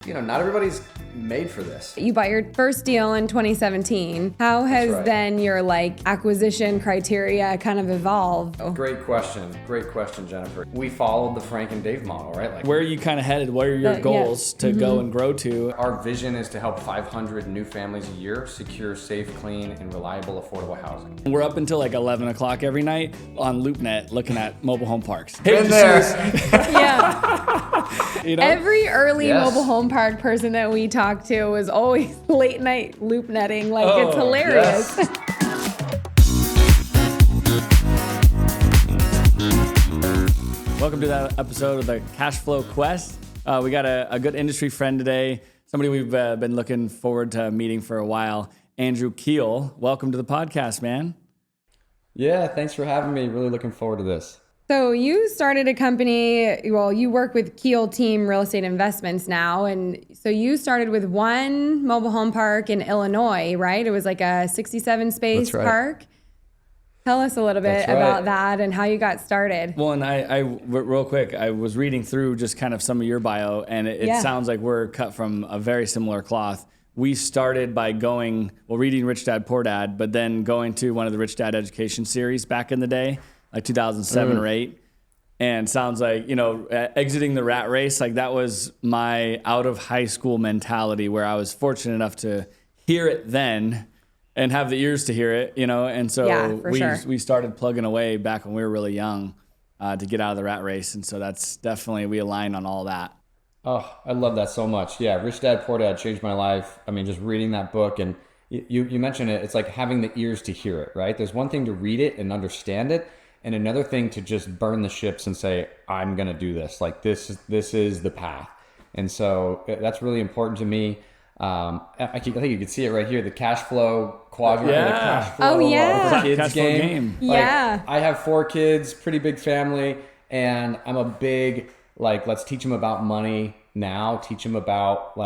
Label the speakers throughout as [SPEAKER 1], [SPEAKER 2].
[SPEAKER 1] Not everybody's made for this.
[SPEAKER 2] You bought your first deal in 2017. How has then your acquisition criteria kind of evolved?
[SPEAKER 1] Great question, Jennifer. We followed the Frank and Dave model, right?
[SPEAKER 3] Where are you kind of headed? What are your goals to go and grow to?
[SPEAKER 1] Our vision is to help 500 new families a year secure safe, clean, and reliable affordable housing.
[SPEAKER 3] We're up until 11 o'clock every night on LoopNet looking at mobile home parks.
[SPEAKER 1] Been there.
[SPEAKER 2] Yeah. Every early mobile home park person that we talked to was always late night loop netting. It's hilarious.
[SPEAKER 1] Yes.
[SPEAKER 3] Welcome to that episode of the Cash Flow Quest. We got a good industry friend today, somebody we've been looking forward to meeting for a while, Andrew Keel. Welcome to the podcast, man.
[SPEAKER 1] Yeah, thanks for having me. Really looking forward to this.
[SPEAKER 2] So you started a company, you work with Keel Team Real Estate Investments now. And so you started with one mobile home park in Illinois, right? It was a 67 space park. Tell us a little bit about that and how you got started.
[SPEAKER 3] Well, and I real quick, I was reading through just kind of some of your bio, and it sounds like we're cut from a very similar cloth. We started by reading Rich Dad, Poor Dad, but then going to one of the Rich Dad education series back in the day, 2007 or 8. And sounds like, exiting the rat race, that was my out of high school mentality, where I was fortunate enough to hear it then and have the ears to hear it, and so we started plugging away back when we were really young to get out of the rat race. And so that's definitely, we align on all that.
[SPEAKER 1] Oh, I love that so much. Yeah, Rich Dad, Poor Dad changed my life. I mean, just reading that book, and you mentioned it, it's like having the ears to hear it, right? There's one thing to read it and understand it, and another thing to just burn the ships and say, I'm going to do this. This is the path. And so that's really important to me. I think you can see it right here, the cash flow quadrant, the cash flow for kids
[SPEAKER 3] cash flow game.
[SPEAKER 1] I have 4 kids, pretty big family, and I'm a big, let's teach them about money now, teach them about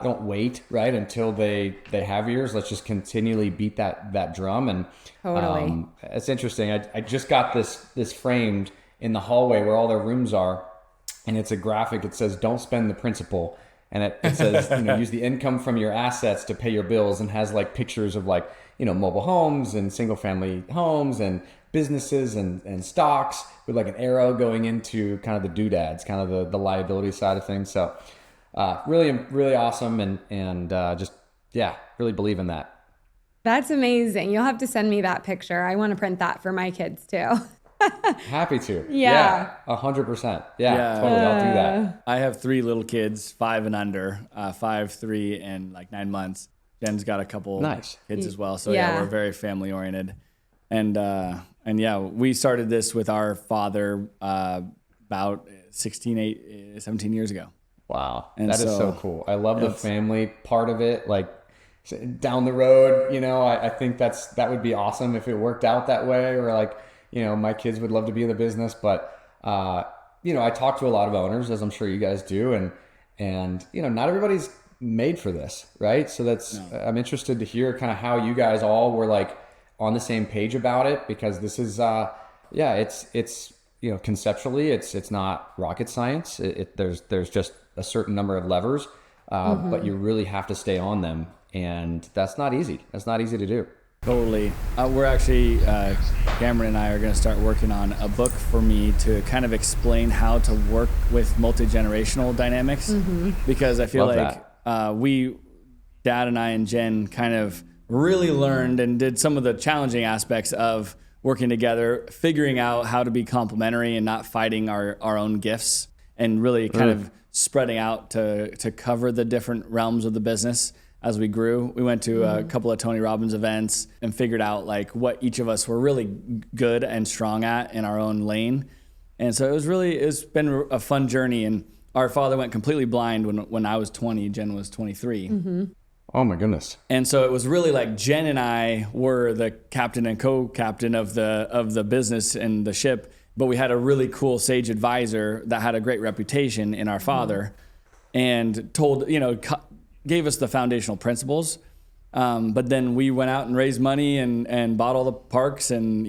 [SPEAKER 1] don't wait, right, until they have yours. Let's just continually beat that drum. And
[SPEAKER 2] totally.
[SPEAKER 1] It's interesting. I just got this framed in the hallway where all their rooms are, and it's a graphic. It says, don't spend the principal. And it says, use the income from your assets to pay your bills, and has pictures of mobile homes and single family homes and businesses and stocks with an arrow going into kind of the doodads, kind of the liability side of things. So really, really awesome. And just really believe in that.
[SPEAKER 2] That's amazing. You'll have to send me that picture. I want to print that for my kids too.
[SPEAKER 1] Happy to.
[SPEAKER 2] Yeah.
[SPEAKER 1] 100%. Yeah, totally. I'll do that.
[SPEAKER 3] I have 3 little kids, 5 and under, 5, 3, and 9 months. Jen's got a couple kids as well. So we're very family oriented. And we started this with our father about 17 years ago.
[SPEAKER 1] Wow. And that is so cool. I love the family part of it. Down the road, I think that would be awesome if it worked out that way, or my kids would love to be in the business, but I talk to a lot of owners, as I'm sure you guys do, and not everybody's made for this, right? So I'm interested to hear kind of how you guys all were on the same page about it, because this is it's conceptually it's not rocket science. There's just a certain number of levers, but you really have to stay on them, and that's not easy. That's not easy to do.
[SPEAKER 3] Totally. We're actually, Cameron and I are going to start working on a book for me to kind of explain how to work with multi-generational dynamics, because I feel Dad and I and Jen kind of really learned and did some of the challenging aspects of working together, figuring out how to be complementary and not fighting our own gifts, and really kind of spreading out to cover the different realms of the business. As we grew, we went to a couple of Tony Robbins events and figured out what each of us were really good and strong at in our own lane. And so it's been a fun journey. And our father went completely blind when I was 20, Jen was 23.
[SPEAKER 1] Oh my goodness.
[SPEAKER 3] And so it was really Jen and I were the captain and co-captain of the business and the ship, but we had a really cool sage advisor that had a great reputation in our father, and gave us the foundational principles. But then we went out and raised money and bought all the parks and,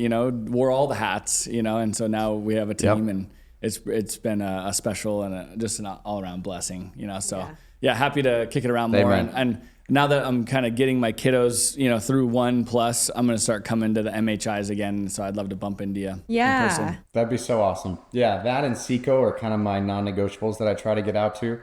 [SPEAKER 3] wore all the hats, and so now we have a team, and it's been a special and just an all around blessing, so yeah, happy to kick it around more. And now that I'm kind of getting my kiddos, through 1+, I'm going to start coming to the MHIs again. So I'd love to bump into you in person.
[SPEAKER 1] That'd be so awesome. Yeah, that and Seco are kind of my non-negotiables that I try to get out to.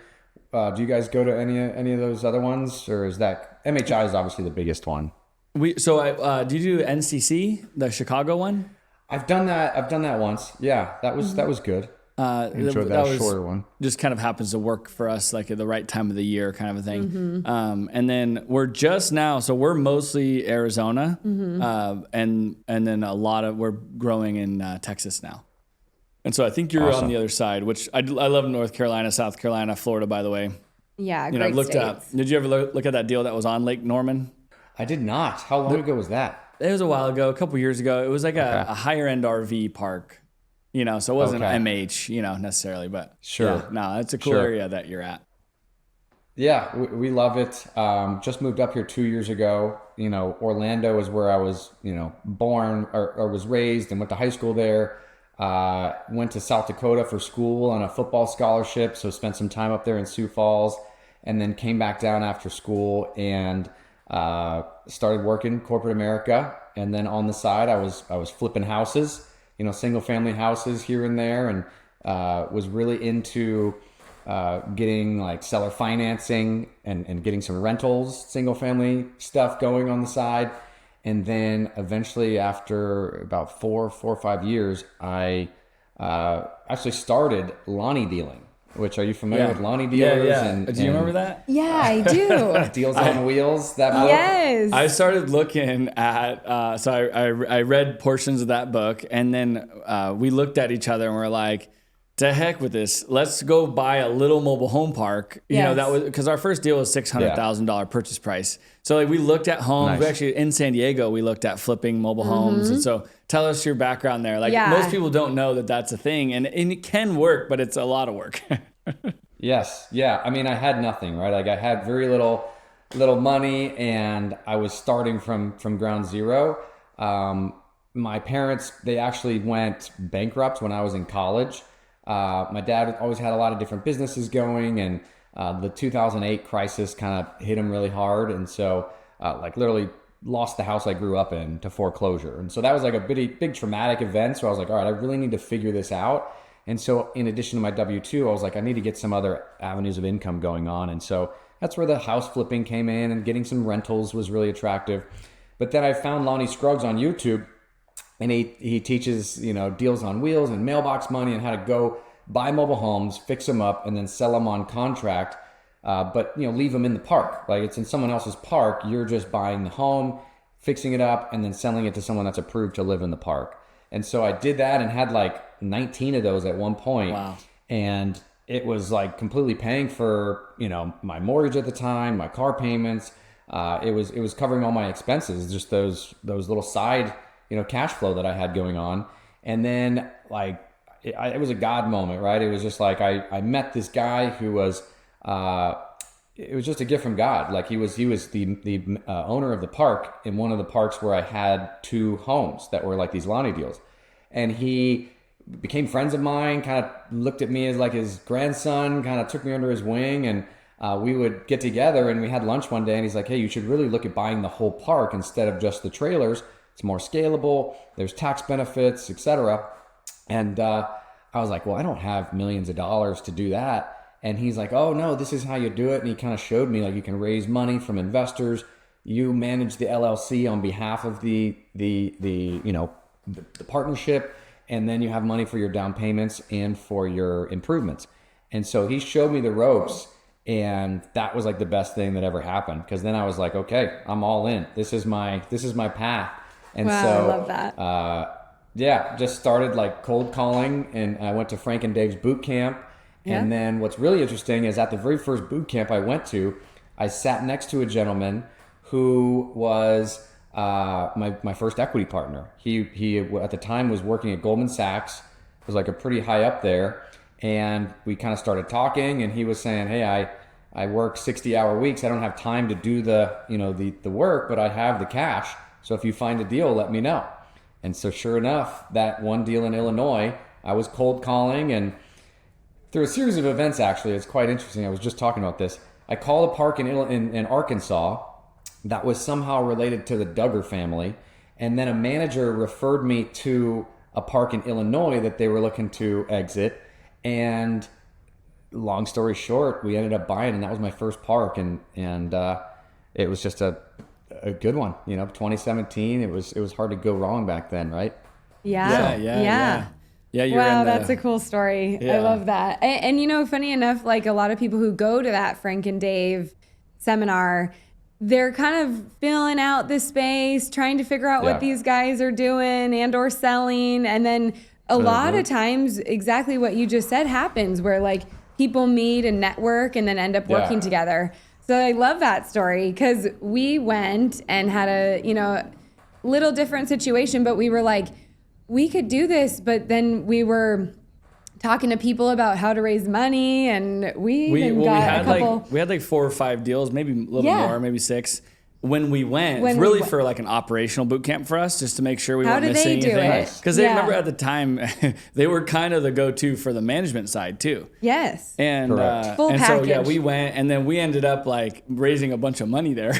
[SPEAKER 1] Do you guys go to any of those other ones, or is that MHI is obviously the biggest one?
[SPEAKER 3] Did you do NCC, the Chicago one?
[SPEAKER 1] I've done that once. Yeah, that was good. Enjoyed that shorter one.
[SPEAKER 3] Just kind of happens to work for us, like at the right time of the year, kind of a thing. And then we're just now, so we're mostly Arizona, and then we're growing in Texas now. And so I think you're on the other side, which I love North Carolina, South Carolina, Florida, by the way.
[SPEAKER 2] Yeah, great
[SPEAKER 3] looked
[SPEAKER 2] states.
[SPEAKER 3] up. Did you ever look at that deal that was on Lake Norman?
[SPEAKER 1] I did not. How long ago was that?
[SPEAKER 3] It was a while ago, a couple years ago. It was like a higher end RV park. So it wasn't MH, necessarily, but
[SPEAKER 1] sure.
[SPEAKER 3] Yeah, no, it's a cool area that you're at.
[SPEAKER 1] Yeah, we love it. Just moved up here 2 years ago. Orlando is where I was, born or was raised and went to high school there. Went to South Dakota for school on a football scholarship. So spent some time up there in Sioux Falls, and then came back down after school and started working corporate America. And then on the side, I was flipping houses. Single family houses here and there, and was really into getting like seller financing and getting some rentals, single family stuff going on the side. And then eventually, after about 4 or 5 years, I actually started Lonnie dealing. Which, are you familiar with Lonnie dealers?
[SPEAKER 3] Yeah. Do you remember that?
[SPEAKER 2] Yeah, I do.
[SPEAKER 1] Deals on Wheels, that book?
[SPEAKER 2] Yes.
[SPEAKER 3] I started looking at, so I read portions of that book, and then we looked at each other and we're like, to heck with this. Let's go buy a little mobile home park. That was because our first deal was $600,000 purchase price. So we looked at homes.
[SPEAKER 1] Nice.
[SPEAKER 3] We actually, in San Diego, we looked at flipping mobile homes. And so tell us your background there. Most people don't know that that's a thing, and it can work, but it's a lot of work.
[SPEAKER 1] Yes. Yeah. I mean, I had nothing, right? Like I had very little money, and I was starting from ground zero. My parents, they actually went bankrupt when I was in college. My dad always had a lot of different businesses going, and the 2008 crisis kind of hit him really hard. And so literally lost the house I grew up in to foreclosure. And so that was like a big traumatic event. So I was like, all right, I really need to figure this out. And so in addition to my W-2, I was like, I need to get some other avenues of income going on. And so that's where the house flipping came in, and getting some rentals was really attractive. But then I found Lonnie Scruggs on YouTube, and he teaches, deals on wheels and mailbox money and how to go buy mobile homes, fix them up, and then sell them on contract. But leave them in the park. Like it's in someone else's park. You're just buying the home, fixing it up, and then selling it to someone that's approved to live in the park. And so I did that and had like 19 of those at one point.
[SPEAKER 3] Wow.
[SPEAKER 1] And it was like completely paying for, my mortgage at the time, my car payments. It was covering all my expenses, just those little side, cash flow that I had going on. And then it was a God moment, right? It was just like, I met this guy who was, it was just a gift from God. Like he was the owner of the park in one of the parks where I had 2 homes that were like these Lonnie deals. And he became friends of mine, kind of looked at me as like his grandson, kind of took me under his wing, and we would get together and we had lunch one day, and he's like, hey, you should really look at buying the whole park instead of just the trailers. It's more scalable, there's tax benefits, etc. And I was like, well, I don't have millions of dollars to do that. And he's like, oh no, this is how you do it. And he kind of showed me, like, you can raise money from investors. You manage the LLC on behalf of the partnership, and then you have money for your down payments and for your improvements. And so he showed me the ropes, and that was like the best thing that ever happened, because then I was like, okay, I'm all in. This is my path. And
[SPEAKER 2] wow,
[SPEAKER 1] so
[SPEAKER 2] I love that.
[SPEAKER 1] Just started like cold calling, and I went to Frank and Dave's boot camp.
[SPEAKER 2] Yeah.
[SPEAKER 1] And then what's really interesting is at the very first boot camp I went to, I sat next to a gentleman who was my first equity partner. He at the time was working at Goldman Sachs, was like a pretty high up there, and we kind of started talking, and he was saying, hey, I work 60-hour weeks. I don't have time to do the work, but I have the cash. So if you find a deal, let me know. And so sure enough, that one deal in Illinois, I was cold calling, and through a series of events, actually, it's quite interesting. I was just talking about this. I called a park in Arkansas that was somehow related to the Duggar family. And then a manager referred me to a park in Illinois that they were looking to exit. And long story short, we ended up buying, and that was my first park. And it was just a good one, 2017. It was hard to go wrong back then, right?
[SPEAKER 2] Yeah. Wow, that's a cool story. Yeah. I love that. And funny enough, like a lot of people who go to that Frank and Dave seminar, they're kind of filling out the space, trying to figure out what these guys are doing and or selling. And then a lot of times exactly what you just said happens, where like people meet and network and then end up working together. So I love that story, because we went and had a, little different situation, but we were like, we could do this. But then we were talking to people about how to raise money, and we had like 4 or 5 deals, maybe a little more, maybe 6. When we went, for like an operational boot camp for us, just to make sure we weren't missing anything. Because they remember at the time, they were kind of the go-to for the management side too. Yes.
[SPEAKER 3] And
[SPEAKER 2] full package.
[SPEAKER 3] So we went, and then we ended up like raising a bunch of money there.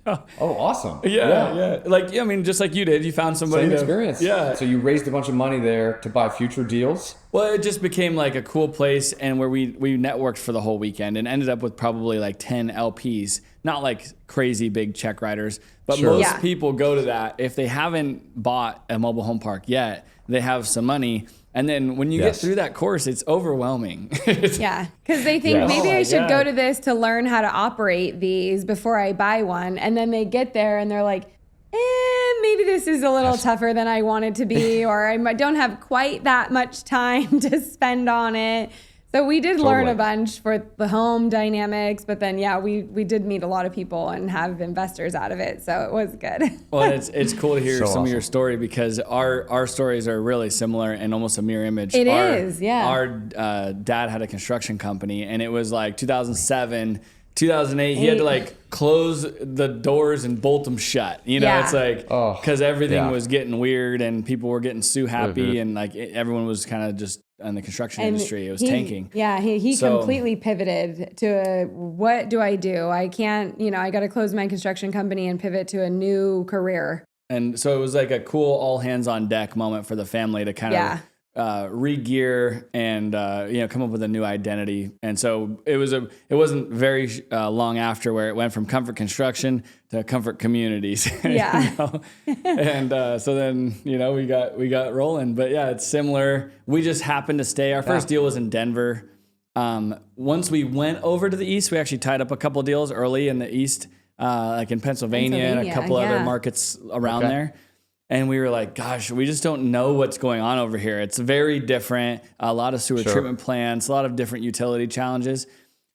[SPEAKER 1] Oh, awesome.
[SPEAKER 3] Yeah. Like, I mean, just like you did, you found somebody.
[SPEAKER 1] Same experience. Yeah. So you raised a bunch of money there to buy future deals.
[SPEAKER 3] Well, it just became like a cool place, and where we networked for the whole weekend and ended up with probably like 10 LPs, not like crazy big check writers, but most people go to that. If they haven't bought a mobile home park yet, they have some money. And then when you get through that course, it's overwhelming.
[SPEAKER 2] Because they think maybe I should go to this to learn how to operate these before I buy one. And then they get there and they're like, maybe this is a little tougher than I want it to be, or I don't have quite that much time to spend on it. So we did learn a bunch for the home dynamics, but then we did meet a lot of people and have investors out of it. So it was good.
[SPEAKER 3] Well, it's cool to hear some of your story, because our stories are really similar and almost a mirror image. Our dad had a construction company, and it was like 2007, 2008, he had to like close the doors and bolt them shut. It's like, because everything was getting weird and people were getting sue happy, and like everyone was kind of just in the construction industry. It was tanking.
[SPEAKER 2] Yeah, he completely pivoted to what do I do? I can't, I got to close my construction company and pivot to a new career.
[SPEAKER 3] And so it was like a cool all hands on deck moment for the family to kind of re-gear and come up with a new identity. And so it wasn't very long after where it went from Comfort Construction to Comfort Communities. And so then we got rolling. But it's similar. We just happened to stay. Our first deal was in Denver. Once we went over to the east, we actually tied up a couple deals early in the east, like in Pennsylvania and a couple other markets around there. And we were like, gosh, we just don't know what's going on over here. It's very different. A lot of sewer treatment plants, a lot of different utility challenges.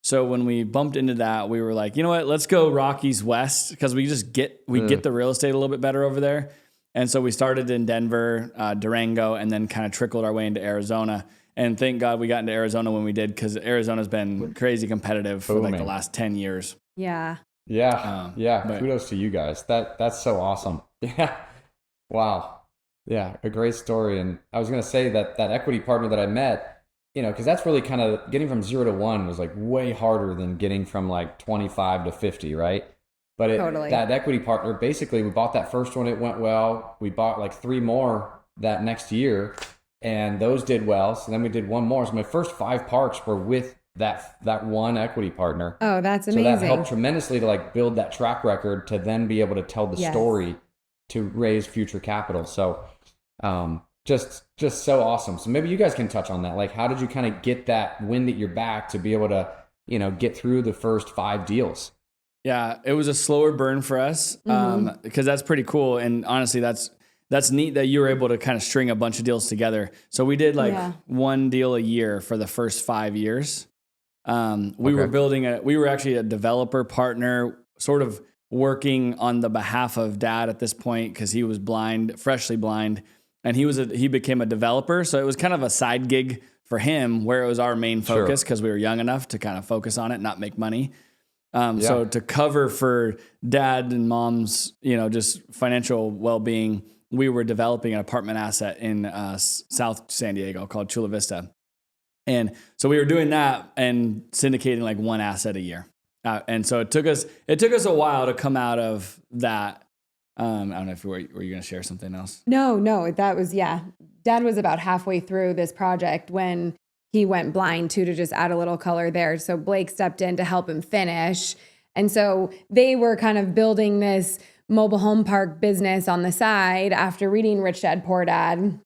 [SPEAKER 3] So when we bumped into that, we were like, you know what, let's go Rockies West, because we get the real estate a little bit better over there. And so we started in Denver, Durango, and then kind of trickled our way into Arizona. And thank God we got into Arizona when we did, because Arizona's been crazy competitive for like the last 10 years.
[SPEAKER 2] Yeah.
[SPEAKER 1] Kudos to you guys. That's so awesome. Yeah. Wow. Yeah, a great story. And I was going to say that equity partner that I met, because that's really kind of getting from 0 to 1 was like way harder than getting from like 25 to 50, right? But that equity partner, basically we bought that first one, it went well. We bought like 3 more that next year, and those did well. So then we did 1 more. So my first 5 parks were with that one equity partner.
[SPEAKER 2] Oh, that's amazing.
[SPEAKER 1] So that helped tremendously to like build that track record to then be able to tell the story to raise future capital. So just so awesome. So maybe you guys can touch on that. Like, how did you kind of get that wind at your back to be able to, get through the first 5 deals?
[SPEAKER 3] Yeah, it was a slower burn for us, because that's pretty cool. And honestly, that's neat that you were able to kind of string a bunch of deals together. So we did like 1 deal a year for the first 5 years. We were actually a developer partner, sort of working on the behalf of Dad at this point, because he was freshly blind, and he became a developer. So it was kind of a side gig for him, where it was our main focus, because we were young enough to kind of focus on it, not make money. So to cover for Dad and Mom's, just financial well-being, we were developing an apartment asset in South San Diego called Chula Vista. And so we were doing that and syndicating like 1 asset a year. And so it took us a while to come out of that. I don't know if were you going to share something else?
[SPEAKER 2] No, that was, Dad was about halfway through this project when he went blind too, to just add a little color there. So Blake stepped in to help him finish. And so they were kind of building this mobile home park business on the side after reading Rich Dad Poor Dad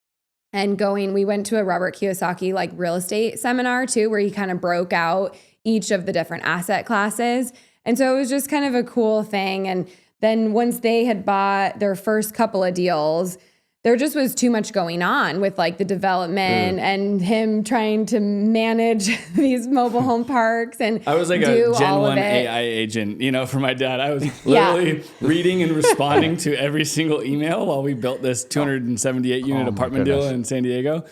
[SPEAKER 2] and we went to a Robert Kiyosaki like real estate seminar too, where he kind of broke out each of the different asset classes. And so it was just kind of a cool thing. And then once they had bought their first couple of deals, there just was too much going on with like the development and him trying to manage these mobile home parks. And
[SPEAKER 3] I was like a Gen 1 AI agent, for my dad. I was literally reading and responding to every single email while we built this 278 unit apartment deal in San Diego.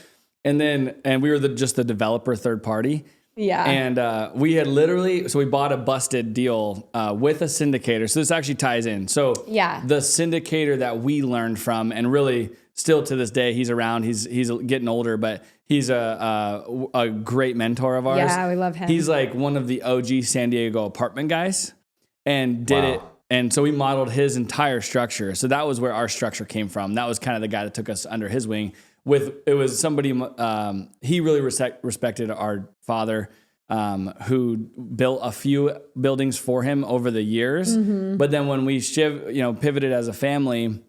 [SPEAKER 3] And we were just the developer third party.
[SPEAKER 2] Yeah.
[SPEAKER 3] And we had we bought a busted deal with a syndicator. So this actually ties in. So the syndicator that we learned from, and really still to this day, he's around, he's getting older, but he's a great mentor of ours.
[SPEAKER 2] Yeah, we love him.
[SPEAKER 3] He's like one of the OG San Diego apartment guys and did it. And so we modeled his entire structure. So that was where our structure came from. That was kind of the guy that took us under his wing. It was somebody, he really respected our father, who built a few buildings for him over the years. Mm-hmm. But then when we pivoted as a family,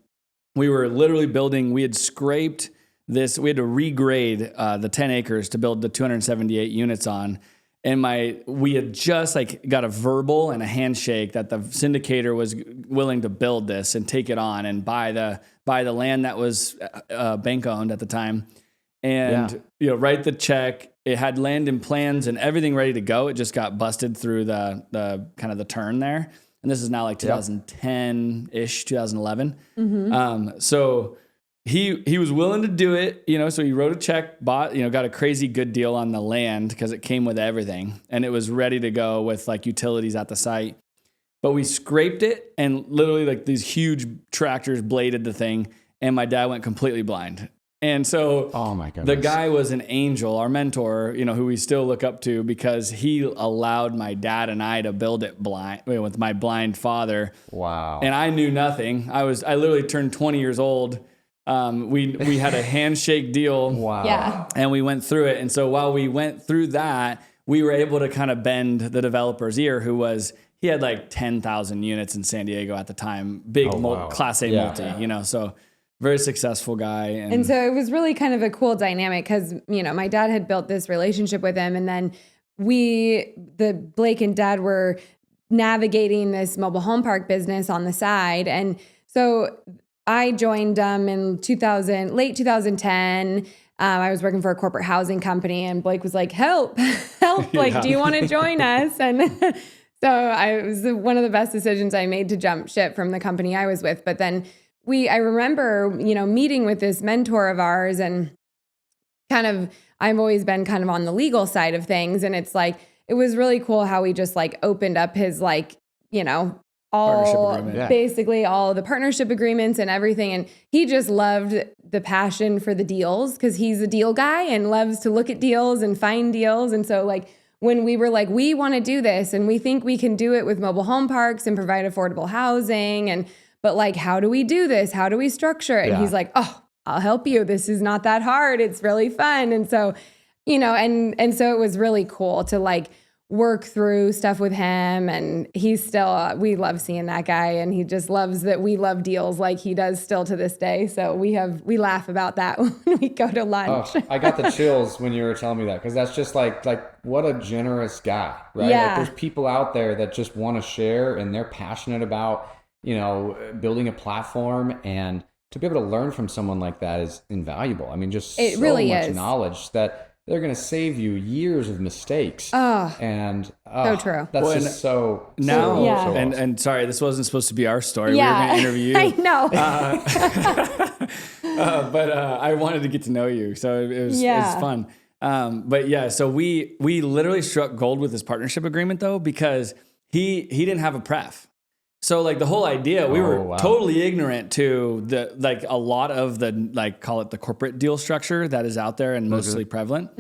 [SPEAKER 3] we were literally building, we had scraped this, we had to regrade the 10 acres to build the 278 units on. And we had just like got a verbal and a handshake that the syndicator was willing to build this and take it on and buy the land that was bank owned at the time, and write the check. It had land and plans and everything ready to go. It just got busted through the kind of the turn there. And this is now like 2010-ish, 2011. Mm-hmm. So he was willing to do it, so he wrote a check, bought, got a crazy good deal on the land because it came with everything and it was ready to go with like utilities at the site. But we scraped it and literally like these huge tractors bladed the thing, and my dad went completely blind. And so the guy was an angel, our mentor, who we still look up to, because he allowed my dad and I to build it with my blind father.
[SPEAKER 1] Wow.
[SPEAKER 3] And I knew nothing. I literally turned 20 years old. We had a handshake deal.
[SPEAKER 1] Wow.
[SPEAKER 2] Yeah.
[SPEAKER 3] And we went through it. And so while we went through that, we were able to kind of bend the developer's ear, he had like 10,000 units in San Diego at the time, big Class A multi, so very successful guy.
[SPEAKER 2] And so it was really kind of a cool dynamic because, my dad had built this relationship with him, and then Blake and Dad were navigating this mobile home park business on the side. And so I joined them in late 2010. I was working for a corporate housing company, and Blake was like, help, like, do you want to join us? And so it was one of the best decisions I made to jump ship from the company I was with. But then I remember, meeting with this mentor of ours, and kind of, I've always been kind of on the legal side of things. And it's like, it was really cool how he just like opened up his basically all the partnership agreements and everything. And he just loved the passion for the deals because he's a deal guy and loves to look at deals and find deals. And so like, when we were like, we want to do this and we think we can do it with mobile home parks and provide affordable housing, but like, how do we do this? How do we structure it? And he's like, oh, I'll help you. This is not that hard. It's really fun. And so, and so it was really cool to like work through stuff with him. And he's still, we love seeing that guy, and he just loves that we love deals like he does still to this day. So we laugh about that when we go to lunch.
[SPEAKER 1] Oh, I got the chills when you were telling me that, because that's just like what a generous guy, right?
[SPEAKER 2] Yeah.
[SPEAKER 1] Like, there's people out there that just want to share, and they're passionate about, building a platform, and to be able to learn from someone like that is invaluable. I mean, just so
[SPEAKER 2] really
[SPEAKER 1] much
[SPEAKER 2] is.
[SPEAKER 1] Knowledge that they're going to save you years of mistakes.
[SPEAKER 2] So true.
[SPEAKER 1] That's just so
[SPEAKER 3] now.
[SPEAKER 1] So awesome.
[SPEAKER 3] And sorry, this wasn't supposed to be our story.
[SPEAKER 2] Yeah.
[SPEAKER 3] We were going to interview you.
[SPEAKER 2] I know.
[SPEAKER 3] But I wanted to get to know you, so it was fun. So we literally struck gold with this partnership agreement though, because he didn't have a pref. So like the whole idea, we were totally ignorant to the, like a lot of the, like call it the corporate deal structure that is out there and mostly prevalent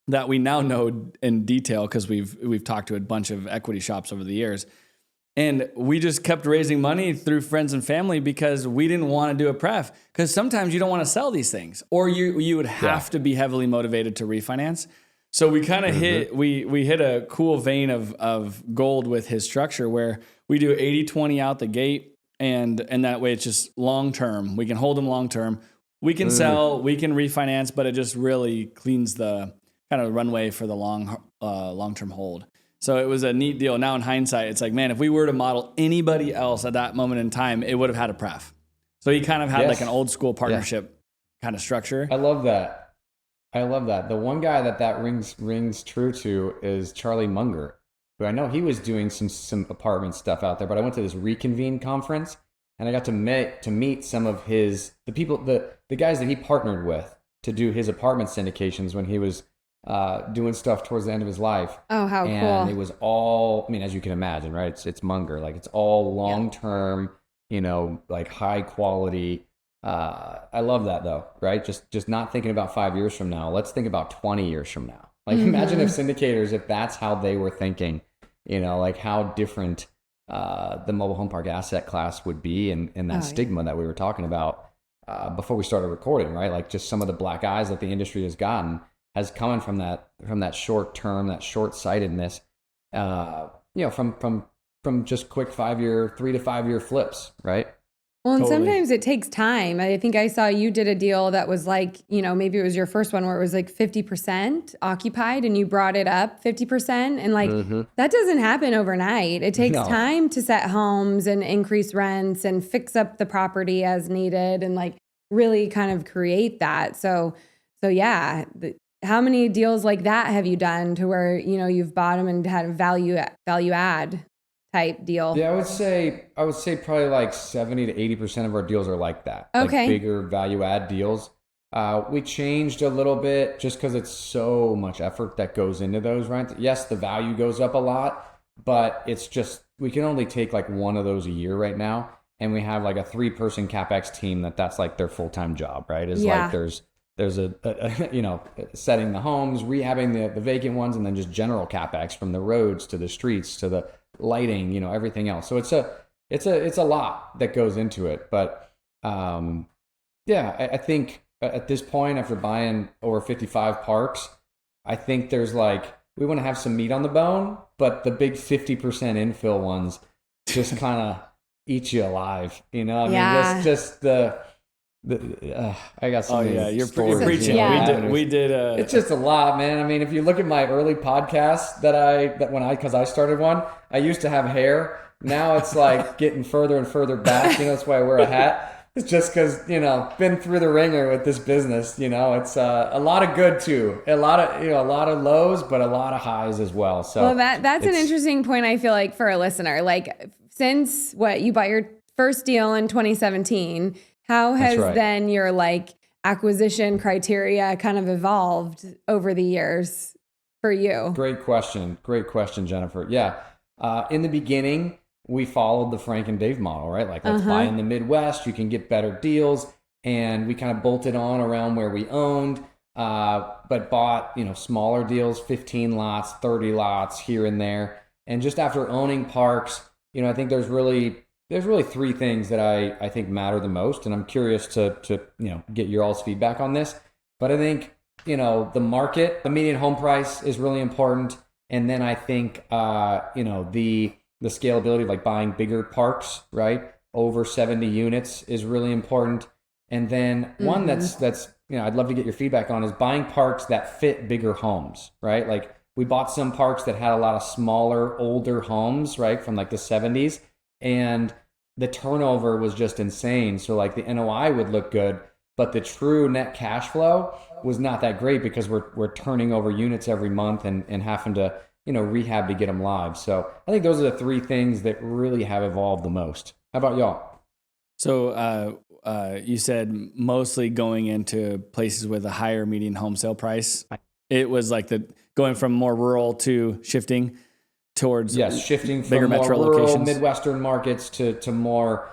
[SPEAKER 3] that we now know in detail because we've talked to a bunch of equity shops over the years. And we just kept raising money through friends and family because we didn't want to do a pref, because sometimes you don't want to sell these things, or you would have to be heavily motivated to refinance. So we kind of we hit a cool vein of gold with his structure where we do 80-20 out the gate, and that way it's just long term. We can hold them long term. We can sell, we can refinance, but it just really cleans the kind of runway for the long term hold. So it was a neat deal. Now in hindsight, it's like, man, if we were to model anybody else at that moment in time, it would have had a pref. So he kind of had like an old school partnership kind of structure.
[SPEAKER 1] I love that. The one guy that rings true to is Charlie Munger, who I know he was doing some apartment stuff out there, but I went to this Reconvene conference and I got to meet some of the people, the guys that he partnered with to do his apartment syndications when he was doing stuff towards the end of his life.
[SPEAKER 2] Oh, how cool.
[SPEAKER 1] And it was all, I mean, as you can imagine, right? It's Munger. Like it's all long-term, like high quality. I love that though, right? Just not thinking about 5 years from now. Let's think about 20 years from now. Like imagine if syndicators, if that's how they were thinking, like how different the mobile home park asset class would be, and that stigma that we were talking about before we started recording, right? Like just some of the black eyes that the industry has gotten has come from that short term, that short sightedness, from just quick 3 to 5 year flips, right?
[SPEAKER 2] Well, and sometimes it takes time. I think I saw you did a deal that was like, maybe it was your first one where it was like 50% occupied and you brought it up 50%. And like, that doesn't happen overnight. It takes time to set homes and increase rents and fix up the property as needed and like really kind of create that. So yeah. How many deals like that have you done to where, you've bought them and had a value add type deal?
[SPEAKER 1] Yeah, I would say probably like 70 to 80% of our deals are like that.
[SPEAKER 2] Okay.
[SPEAKER 1] Like bigger value add deals. We changed a little bit just because it's so much effort that goes into those, right? Yes, the value goes up a lot, but it's just, we can only take like one of those a year right now. And we have like a 3-person CapEx team that's like their full-time job, right? Like there's a setting the homes, rehabbing the vacant ones, and then just general CapEx from the roads to the streets to the lighting, everything else. So it's a lot that goes into it. But I think at this point, after buying over 55 parks, I think there's like, we want to have some meat on the bone, but the big 50% infill ones just kind of eat you alive. I mean, just the I got some.
[SPEAKER 3] You're preaching. Yeah. We did.
[SPEAKER 1] It's just a lot, man. I mean, if you look at my early podcasts because I started one, I used to have hair. Now it's like getting further and further back. That's why I wear a hat. It's just because been through the ringer with this business. It's a lot of good too. A lot of lows, but a lot of highs as well. So
[SPEAKER 2] that's an interesting point. I feel like for a listener, like since you bought your first deal in 2017. How has then your like acquisition criteria kind of evolved over the years for you?
[SPEAKER 1] Great question, Jennifer. Yeah. In the beginning, we followed the Frank and Dave model, right? Like let's buy in the Midwest, you can get better deals. And we kind of bolted on around where we owned, but bought, smaller deals, 15 lots, 30 lots here and there. And just after owning parks, I think there's really 3 things that I think matter the most, and I'm curious to get your all's feedback on this. But I think the market, the median home price is really important, and then I think the scalability of like buying bigger parks, right, over 70 units is really important. And then one that's I'd love to get your feedback on is buying parks that fit bigger homes, right? Like we bought some parks that had a lot of smaller, older homes, right, from like the 70s, and the turnover was just insane. So like the NOI would look good, but the true net cash flow was not that great because we're turning over units every month and having to, rehab to get them live. So I think those are the 3 things that really have evolved the most. How about y'all?
[SPEAKER 3] So you said mostly going into places with a higher median home sale price. It was like going from more rural to shifting. towards
[SPEAKER 1] shifting
[SPEAKER 3] bigger
[SPEAKER 1] from more
[SPEAKER 3] metro
[SPEAKER 1] rural
[SPEAKER 3] locations.
[SPEAKER 1] Midwestern markets to more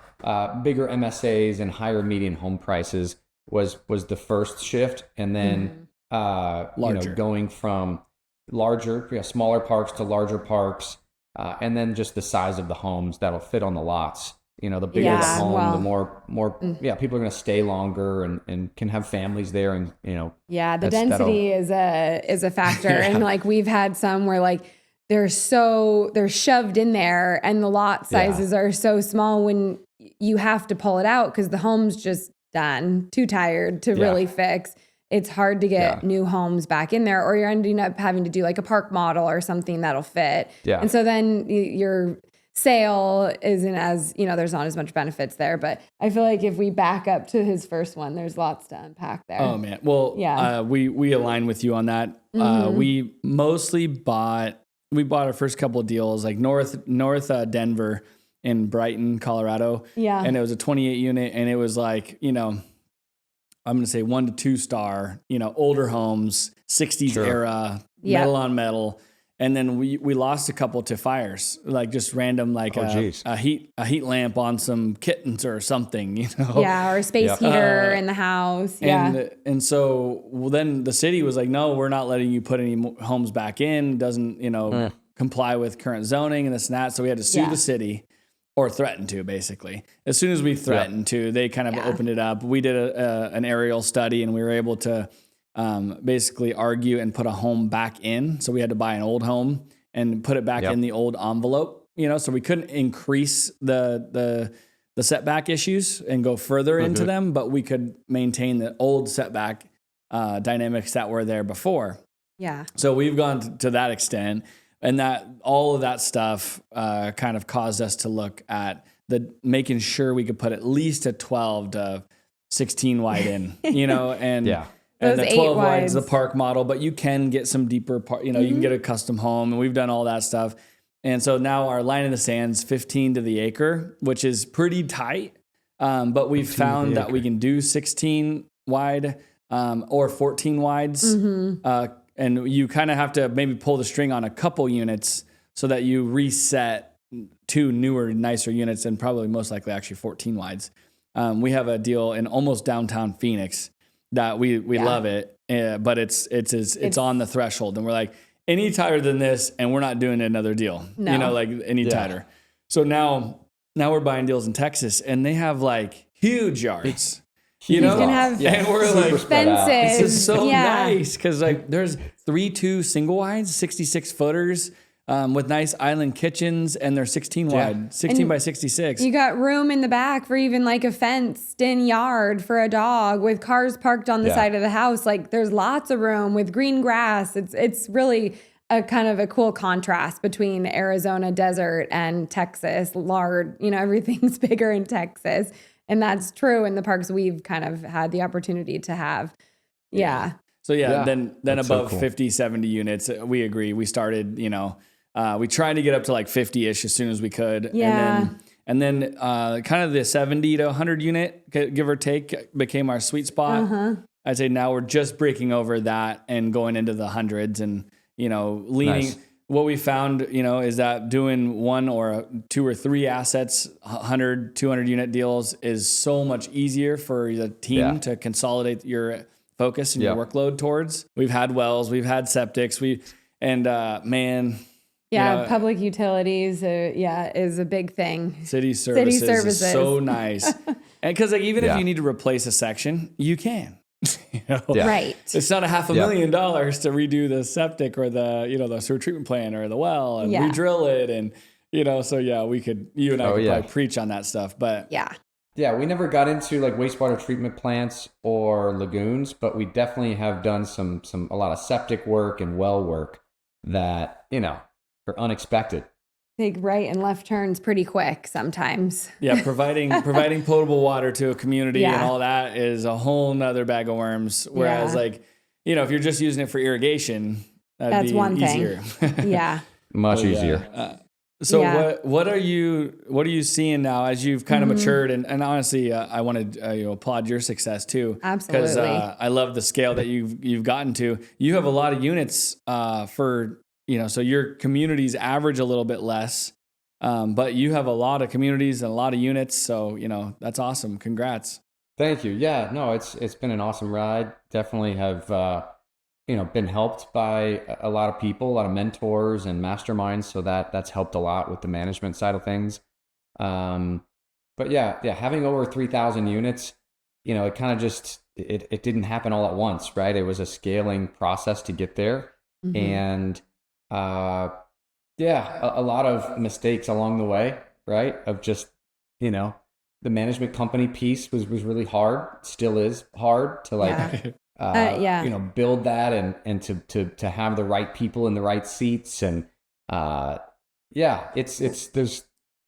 [SPEAKER 1] bigger MSAs and higher median home prices was the first shift, and then going from smaller parks to larger parks, and then just the size of the homes that'll fit on the lots. The bigger the home, the more people are going to stay longer and can have families there, and
[SPEAKER 2] the density is a factor, and like we've had some where like they're shoved in there, and the lot sizes are so small when you have to pull it out because the home's just done, too tired to really fix. It's hard to get new homes back in there, or you're ending up having to do like a park model or something that'll fit. Yeah. And so then your sale isn't as, there's not as much benefits there. But I feel like if we back up to his first one, there's lots to unpack there.
[SPEAKER 3] Oh man. Well, we align with you on that. We mostly bought our first couple of deals like north Denver in Brighton, Colorado. Yeah. And it was a 28 unit, and it was like, I'm going to say 1 to 2 star, older homes, 60s era, metal on metal. And then we lost a couple to fires, like just random, like a heat lamp on some kittens or something,
[SPEAKER 2] Yeah, or a space heater in the house.
[SPEAKER 3] And so then the city was like, no, we're not letting you put any homes back in. Doesn't comply with current zoning and this and that. So we had to sue the city, or threaten to, basically. As soon as we threatened to, they kind of opened it up. We did an aerial study, and we were able to basically argue and put a home back in. So we had to buy an old home and put it back in the old envelope, so we couldn't increase the setback issues and go further into them, but we could maintain the old setback dynamics that were there before.
[SPEAKER 2] Yeah.
[SPEAKER 3] So we've gone to that extent, and that all of that stuff kind of caused us to look at making sure we could put at least a 12 to 16 wide in, and and the 12 wide is the park model, but you can get some deeper part, you can get a custom home, and we've done all that stuff. And so now our line in the sand's 15 to the acre, which is pretty tight. But we've found that we can do 16 wide or 14 wides. And you kind of have to maybe pull the string on a couple units so that you reset 2 newer, nicer units, and probably most likely actually 14 wides. We have a deal in almost downtown Phoenix that we love it, but it's on the threshold, and we're like, any tighter than this, and we're not doing another deal. No. Like any tighter. So now we're buying deals in Texas, and they have like huge yards. You can have and we're like
[SPEAKER 2] fences.
[SPEAKER 3] This is so nice because like there's 3-2 single wides, 66 footers. With nice island kitchens, and they're 16 wide, 16 by 66.
[SPEAKER 2] You got room in the back for even like a fenced-in yard for a dog with cars parked on the side of the house. Like there's lots of room with green grass. It's really a kind of a cool contrast between Arizona desert and Texas. Everything's bigger in Texas, and that's true in the parks we've kind of had the opportunity to have. Yeah.
[SPEAKER 3] So then above so cool. 50, 70 units, we agree. We started, we tried to get up to like 50-ish as soon as we could.
[SPEAKER 2] Yeah.
[SPEAKER 3] And then kind of the 70 to 100 unit, give or take, became our sweet spot. I'd say now we're just breaking over that and going into the hundreds and, leaning. Nice. What we found, is that doing 1 or 2 or 3 assets, 100, 200 unit deals is so much easier for the team to consolidate your focus and your workload towards. We've had wells, we've had septics,
[SPEAKER 2] public utilities, is a big thing.
[SPEAKER 3] City services is so nice. And because even if you need to replace a section, you can.
[SPEAKER 2] Right.
[SPEAKER 3] It's not $500,000 to redo the septic or the sewer treatment plant or the well and re-drill it, and we could, you and I could probably preach on that stuff, but
[SPEAKER 1] we never got into like wastewater treatment plants or lagoons, but we definitely have done a lot of septic work and well work that are unexpected.
[SPEAKER 2] Take right and left turns pretty quick sometimes.
[SPEAKER 3] Yeah, providing potable water to a community and all that is a whole nother bag of worms. Whereas if you're just using it for irrigation, that's be one easier.
[SPEAKER 2] Thing.
[SPEAKER 1] Much easier.
[SPEAKER 3] What are you seeing now as you've kind of matured? And honestly, I want to applaud your success too.
[SPEAKER 2] Absolutely.
[SPEAKER 3] Because I love the scale that you've gotten to. You have a lot of units for so your communities average a little bit less, but you have a lot of communities and a lot of units. So, that's awesome. Congrats.
[SPEAKER 1] Thank you. Yeah, no, it's been an awesome ride. Definitely have, been helped by a lot of people, a lot of mentors and masterminds. So that's helped a lot with the management side of things. But yeah, having over 3,000 units, it kind of just, it didn't happen all at once, right? It was a scaling process to get there. Mm-hmm. And, a lot of mistakes along the way, right? Of just, the management company piece was really hard, still is hard to build that and to have the right people in the right seats. And,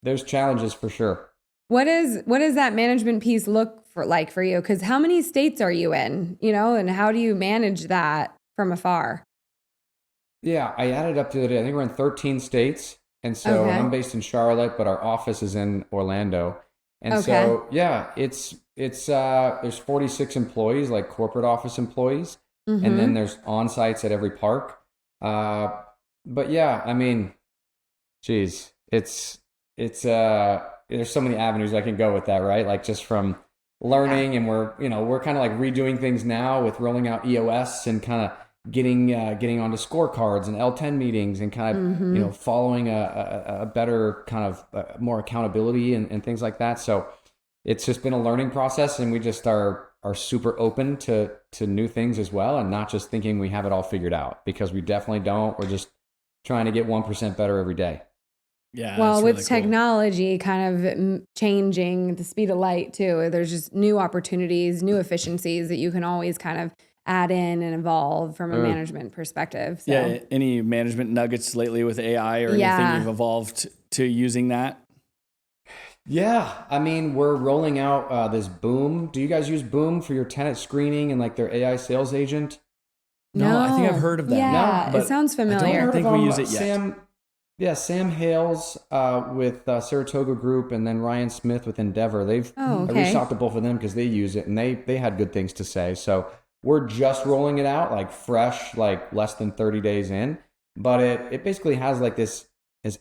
[SPEAKER 1] there's challenges for sure.
[SPEAKER 2] What does that management piece look for you? Because how many states are you in, and how do you manage that from afar?
[SPEAKER 1] Yeah, I added up the other day. I think we're in 13 states. And so I'm based in Charlotte, but our office is in Orlando. And so, it's there's 46 employees, like corporate office employees. Mm-hmm. And then there's on-sites at every park. But yeah, I mean, geez, it's there's so many avenues I can go with that, right? Like just from learning, and we're kind of like redoing things now with rolling out EOS and kind of getting onto scorecards and L10 meetings and kind of, mm-hmm. Following a better kind of more accountability and things like that. So it's just been a learning process, and we just are super open to new things as well, and not just thinking we have it all figured out, because we definitely don't. We're just trying to get 1% better every day.
[SPEAKER 3] Yeah.
[SPEAKER 2] Well, with technology kind of changing the speed of light too, there's just new opportunities, new efficiencies that you can always kind of add in and evolve from a management perspective. So.
[SPEAKER 3] Yeah. Any management nuggets lately with AI or anything you've evolved to using that?
[SPEAKER 1] Yeah. I mean, we're rolling out this Boom. Do you guys use Boom for your tenant screening and like their AI sales agent?
[SPEAKER 3] No, I think I've heard of that.
[SPEAKER 2] Yeah,
[SPEAKER 3] no,
[SPEAKER 2] it sounds familiar.
[SPEAKER 3] I don't think we use it yet.
[SPEAKER 1] Sam Hales with Saratoga Group, and then Ryan Smith with Endeavor. I reached out to both of them because they use it, and they had good things to say. So we're just rolling it out, like fresh, like less than 30 days in. But it basically has like this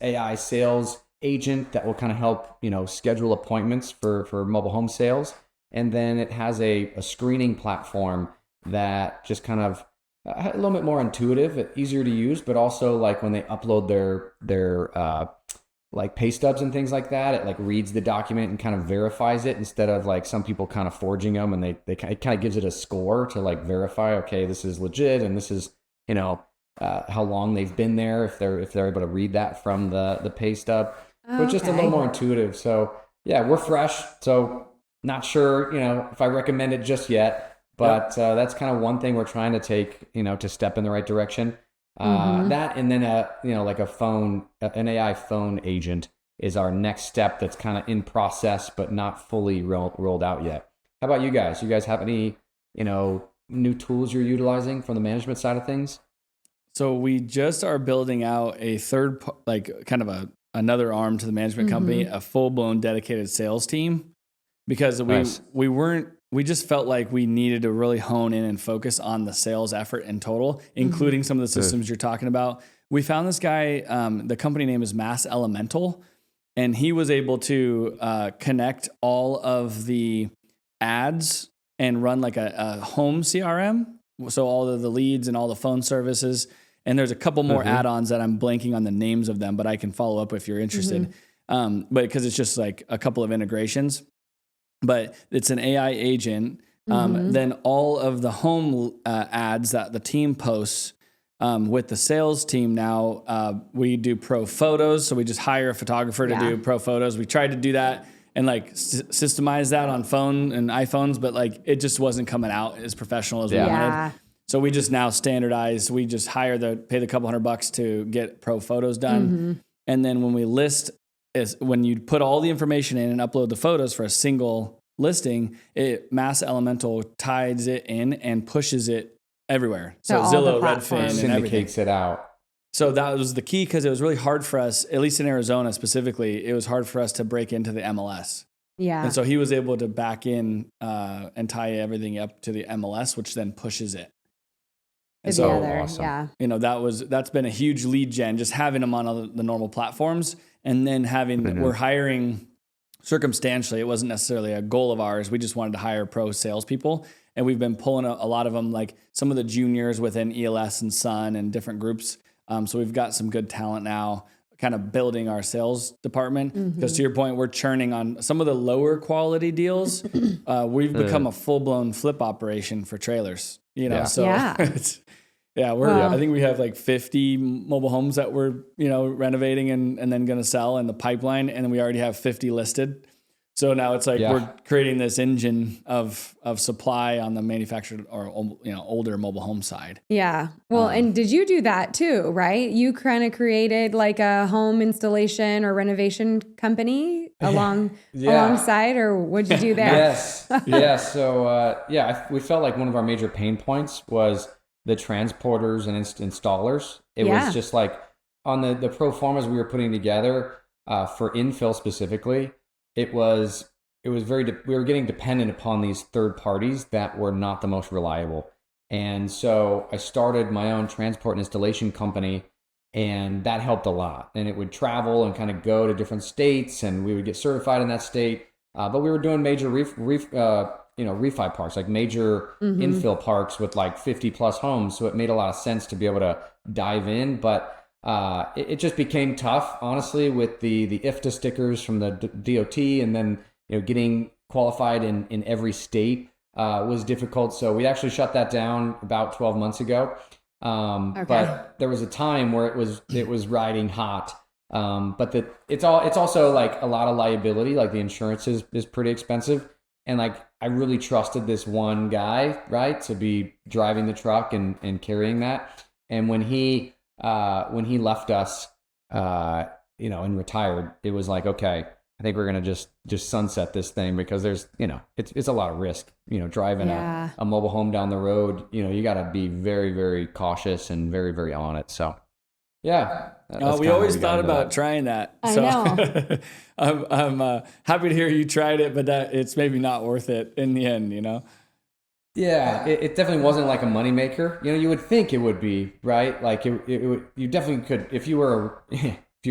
[SPEAKER 1] AI sales agent that will kind of help, schedule appointments for mobile home sales. And then it has a screening platform that just kind of a little bit more intuitive, easier to use, but also like when they upload their like pay stubs and things like that, it like reads the document and kind of verifies it, instead of like some people kind of forging them, and it kind of gives it a score to like verify, okay, this is legit, and this is how long they've been there, if they're able to read that from the pay stub. But just a little more intuitive. So yeah, we're fresh, so not sure if I recommend it just yet. But that's kind of one thing we're trying to take, to step in the right direction. That, and then like an AI phone agent is our next step. That's kind of in process, but not fully rolled out yet. How about you guys? You guys have any, new tools you're utilizing from the management side of things?
[SPEAKER 3] So we just are building out a third, like kind of another arm to the management company, a full blown dedicated sales team, because we just felt like we needed to really hone in and focus on the sales effort in total, including some of the systems you're talking about. We found this guy, the company name is Mass Elemental, and he was able to connect all of the ads and run like a home CRM. So all of the leads and all the phone services. And there's a couple more add-ons that I'm blanking on the names of them, but I can follow up if you're interested. But because it's just like a couple of integrations. But it's an AI agent. Then all of the home ads that the team posts with the sales team now, we do pro photos. So we just hire a photographer to do pro photos. We tried to do that and like systemize that on phone and iPhones, but like it just wasn't coming out as professional as we wanted. So we just now standardize. We just pay the couple $100 to get pro photos done. And then when we list, when you put all the information in and upload the photos for a single listing, Mass Elemental ties it in and pushes it everywhere. So Zillow, Redfin, and everything.
[SPEAKER 1] Syndicates it out.
[SPEAKER 3] So that was the key, because it was really hard for us, at least in Arizona specifically, it was hard for us to break into the MLS.
[SPEAKER 2] Yeah.
[SPEAKER 3] And so he was able to back in and tie everything up to the MLS, which then pushes it. And
[SPEAKER 2] so,
[SPEAKER 1] awesome.
[SPEAKER 3] you know, that's been a huge lead gen, just having them on all the normal platforms, and then we're hiring circumstantially. It wasn't necessarily a goal of ours. We just wanted to hire pro salespeople, and we've been pulling a lot of them, like some of the juniors within EOS and Sun and different groups. So we've got some good talent now, kind of building our sales department. Because to your point, we're churning on some of the lower quality deals. We've become a full blown flip operation for trailers. You know, I think we have like 50 mobile homes that we're, you know, renovating and then going to sell in the pipeline. And then we already have 50 listed. So now it's like we're creating this engine of supply on the manufactured or, you know, older mobile home side.
[SPEAKER 2] Yeah. Well, and did you do that too, right? You kind of created like a home installation or renovation company alongside, or what'd you do there?
[SPEAKER 1] Yes. Yeah. So, we felt like one of our major pain points was the transporters and installers. It was just like on the pro formas we were putting together for infill specifically. It was we were getting dependent upon these third parties that were not the most reliable. And so I started my own transport and installation company, and that helped a lot. And it would travel and kind of go to different states, and we would get certified in that state. But we were doing major refi parks, like major infill parks with like 50 plus homes. So it made a lot of sense to be able to dive in. But it just became tough, honestly, with the IFTA stickers from the DOT, and then, you know, getting qualified in every state was difficult. So we actually shut that down about 12 months ago. But there was a time where it was riding hot. But it's also like a lot of liability. Like the insurance is pretty expensive, and like I really trusted this one guy, right, to be driving the truck and carrying that. And when he left us, you know, and retired, it was like, okay, I think we're going to just sunset this thing, because there's, you know, it's a lot of risk, you know, driving a mobile home down the road. You know, you got to be very, very cautious and very, very on it. So, yeah.
[SPEAKER 3] We always thought about trying that.
[SPEAKER 2] I know.
[SPEAKER 3] I'm happy to hear you tried it, but that it's maybe not worth it in the end, you know?
[SPEAKER 1] Yeah, it definitely wasn't like a moneymaker. You know, you would think it would be, right? Like you definitely could, if you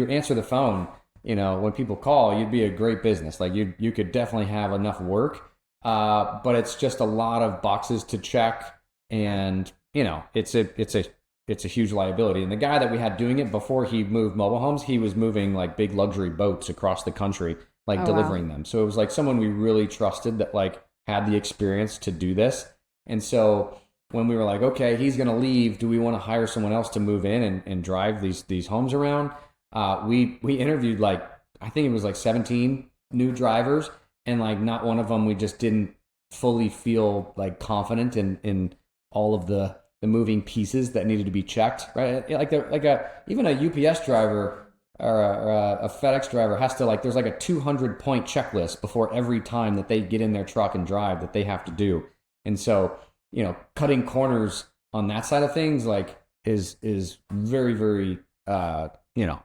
[SPEAKER 1] answer the phone, you know, when people call, you'd be a great business. Like you could definitely have enough work, but it's just a lot of boxes to check, and you know, it's a huge liability. And the guy that we had doing it before he moved mobile homes, he was moving like big luxury boats across the country, like delivering them. So it was like someone we really trusted that like had the experience to do this. And so when we were like, okay, he's going to leave, do we want to hire someone else to move in and drive these homes around? We interviewed like, I think it was like 17 new drivers, and like not one of them, we just didn't fully feel like confident in all of the moving pieces that needed to be checked, right? Even a UPS driver or a FedEx driver has to, like, there's like a 200 point checklist before every time that they get in their truck and drive that they have to do. And so, you know, cutting corners on that side of things, like, is very, very, you know,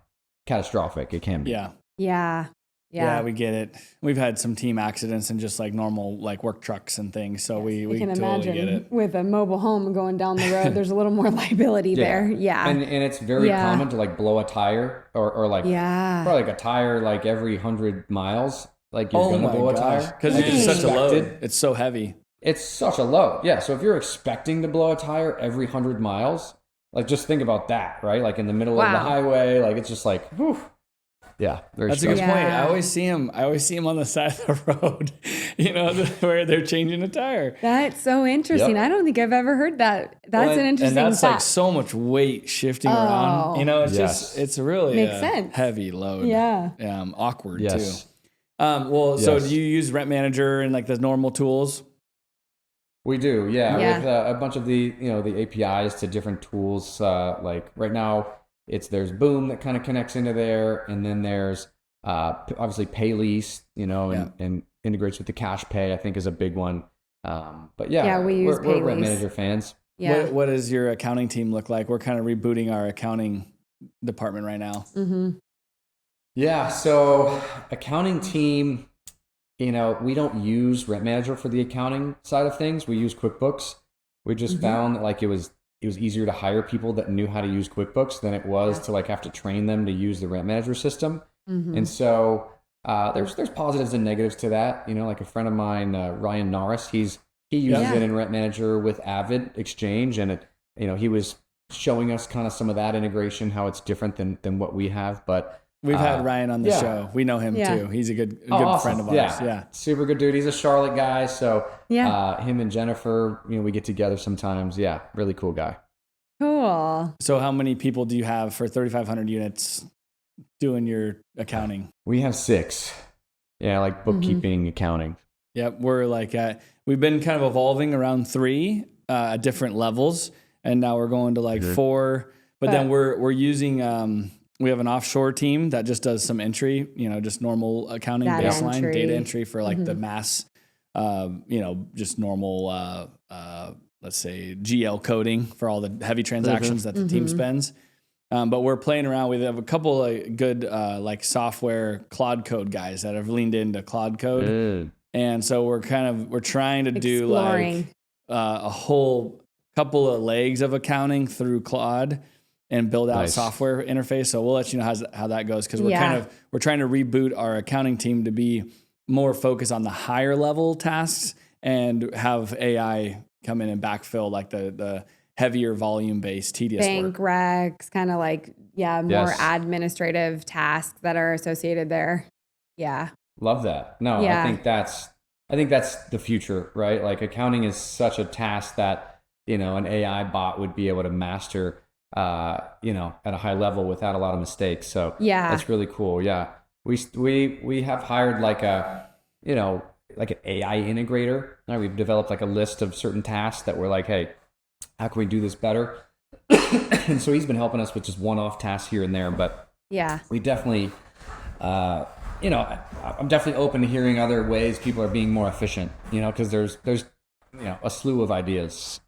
[SPEAKER 1] catastrophic. It can be.
[SPEAKER 3] Yeah, we get it. We've had some team accidents and just like normal like work trucks and things. So we
[SPEAKER 2] can
[SPEAKER 3] totally
[SPEAKER 2] imagine
[SPEAKER 3] get it.
[SPEAKER 2] with a mobile home going down the road, there's a little more liability there. Yeah.
[SPEAKER 1] And it's very common to like blow a tire or like probably like a tire like every 100 miles. Like you're going to blow a tire.
[SPEAKER 3] Because it's such a load. It's so heavy.
[SPEAKER 1] It's such a load. Yeah. So if you're expecting to blow a tire every 100 miles, like just think about that, right? Like in the middle of the highway, like it's just like, whew. Yeah,
[SPEAKER 3] that's stressful. A good point. I always see him on the side of the road, you know, where they're changing a tire.
[SPEAKER 2] That's so interesting. I don't think I've ever heard that. That's an interesting
[SPEAKER 3] and that's
[SPEAKER 2] fact.
[SPEAKER 3] Like so much weight shifting around. You know, it's just it's really
[SPEAKER 2] makes sense.
[SPEAKER 3] Heavy load.
[SPEAKER 2] Yeah.
[SPEAKER 3] Awkward too. So do you use Rent Manager and like the normal tools?
[SPEAKER 1] We do. Yeah. We have a bunch of the APIs to different tools. Like right now, there's Boom that kind of connects into there, and then there's obviously Paylease, you know, and integrates with the Cash Pay, I think is a big one. But
[SPEAKER 2] we use Paylease.
[SPEAKER 1] We're Rent Manager fans.
[SPEAKER 2] Yeah.
[SPEAKER 3] What does your accounting team look like? We're kind of rebooting our accounting department right now.
[SPEAKER 2] Mm-hmm.
[SPEAKER 1] Yeah. So accounting team, you know, we don't use Rent Manager for the accounting side of things. We use QuickBooks. We just found that like it was it was easier to hire people that knew how to use QuickBooks than it was to like have to train them to use the rent manager system. And so there's positives and negatives to that. You know, like a friend of mine, Ryan Norris, he uses it in Rent Manager with Avid Exchange, and he was showing us kind of some of that integration, how it's different than what we have. But
[SPEAKER 3] we've had Ryan on the show. We know him too. He's a good
[SPEAKER 1] awesome.
[SPEAKER 3] friend of ours. Yeah,
[SPEAKER 1] super good dude. He's a Charlotte guy, so him and Jennifer, we get together sometimes. Yeah, really cool guy.
[SPEAKER 2] Cool.
[SPEAKER 3] So how many people do you have for 3,500 units doing your accounting?
[SPEAKER 1] We have 6. Yeah, like bookkeeping, accounting.
[SPEAKER 3] Yep, we're like we've been kind of evolving around 3 at different levels, and now we're going to like 4. But then we're using we have an offshore team that just does some entry, just normal accounting baseline data entry for like the mass, just normal, let's say GL coding for all the heavy transactions that the team spends. But we're playing around. We have a couple of good like software Claude Code guys that have leaned into Claude Code. And so we're trying to do like a whole couple of legs of accounting through Claude and build out software interface. So we'll let you know how that goes, because we're trying to reboot our accounting team to be more focused on the higher level tasks and have AI come in and backfill like the heavier volume based tedious
[SPEAKER 2] bank
[SPEAKER 3] work.
[SPEAKER 2] recs, kind of like more administrative tasks that are associated there. Yeah.
[SPEAKER 1] Love that. No, I think that's the future, right? Like accounting is such a task that, an AI bot would be able to master, at a high level without a lot of mistakes. So that's really cool. Yeah. We have hired like like an AI integrator. Right? We've developed like a list of certain tasks that we're like, hey, how can we do this better? And so he's been helping us with just one-off tasks here and there. But we definitely, I'm definitely open to hearing other ways people are being more efficient, because there's a slew of ideas.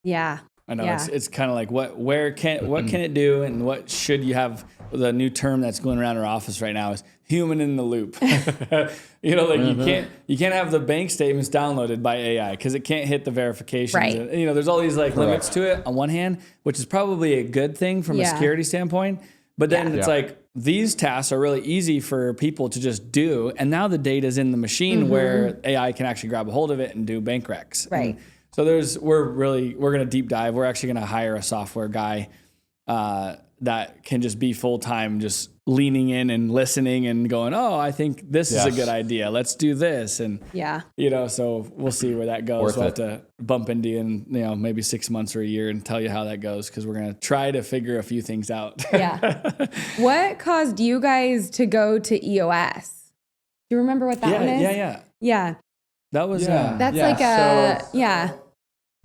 [SPEAKER 2] Yeah.
[SPEAKER 3] I know it's kind of like what can it do, and what should you have? The new term that's going around our office right now is human in the loop. You can't have the bank statements downloaded by AI because it can't hit the verifications.
[SPEAKER 2] Right.
[SPEAKER 3] And, there's all these like limits to it on one hand, which is probably a good thing from a security standpoint. But then it's like these tasks are really easy for people to just do, and now the data's in the machine where AI can actually grab a hold of it and do bank recs.
[SPEAKER 2] Right.
[SPEAKER 3] And so we're going to deep dive. We're actually going to hire a software guy that can just be full-time, just leaning in and listening and going, oh, I think this is a good idea. Let's do this. And, so we'll see where that goes. We'll have to bump into you in, maybe 6 months or a year and tell you how that goes, because we're going to try to figure a few things out.
[SPEAKER 2] What caused you guys to go to EOS? Do you remember what that one is? Yeah.
[SPEAKER 3] That was,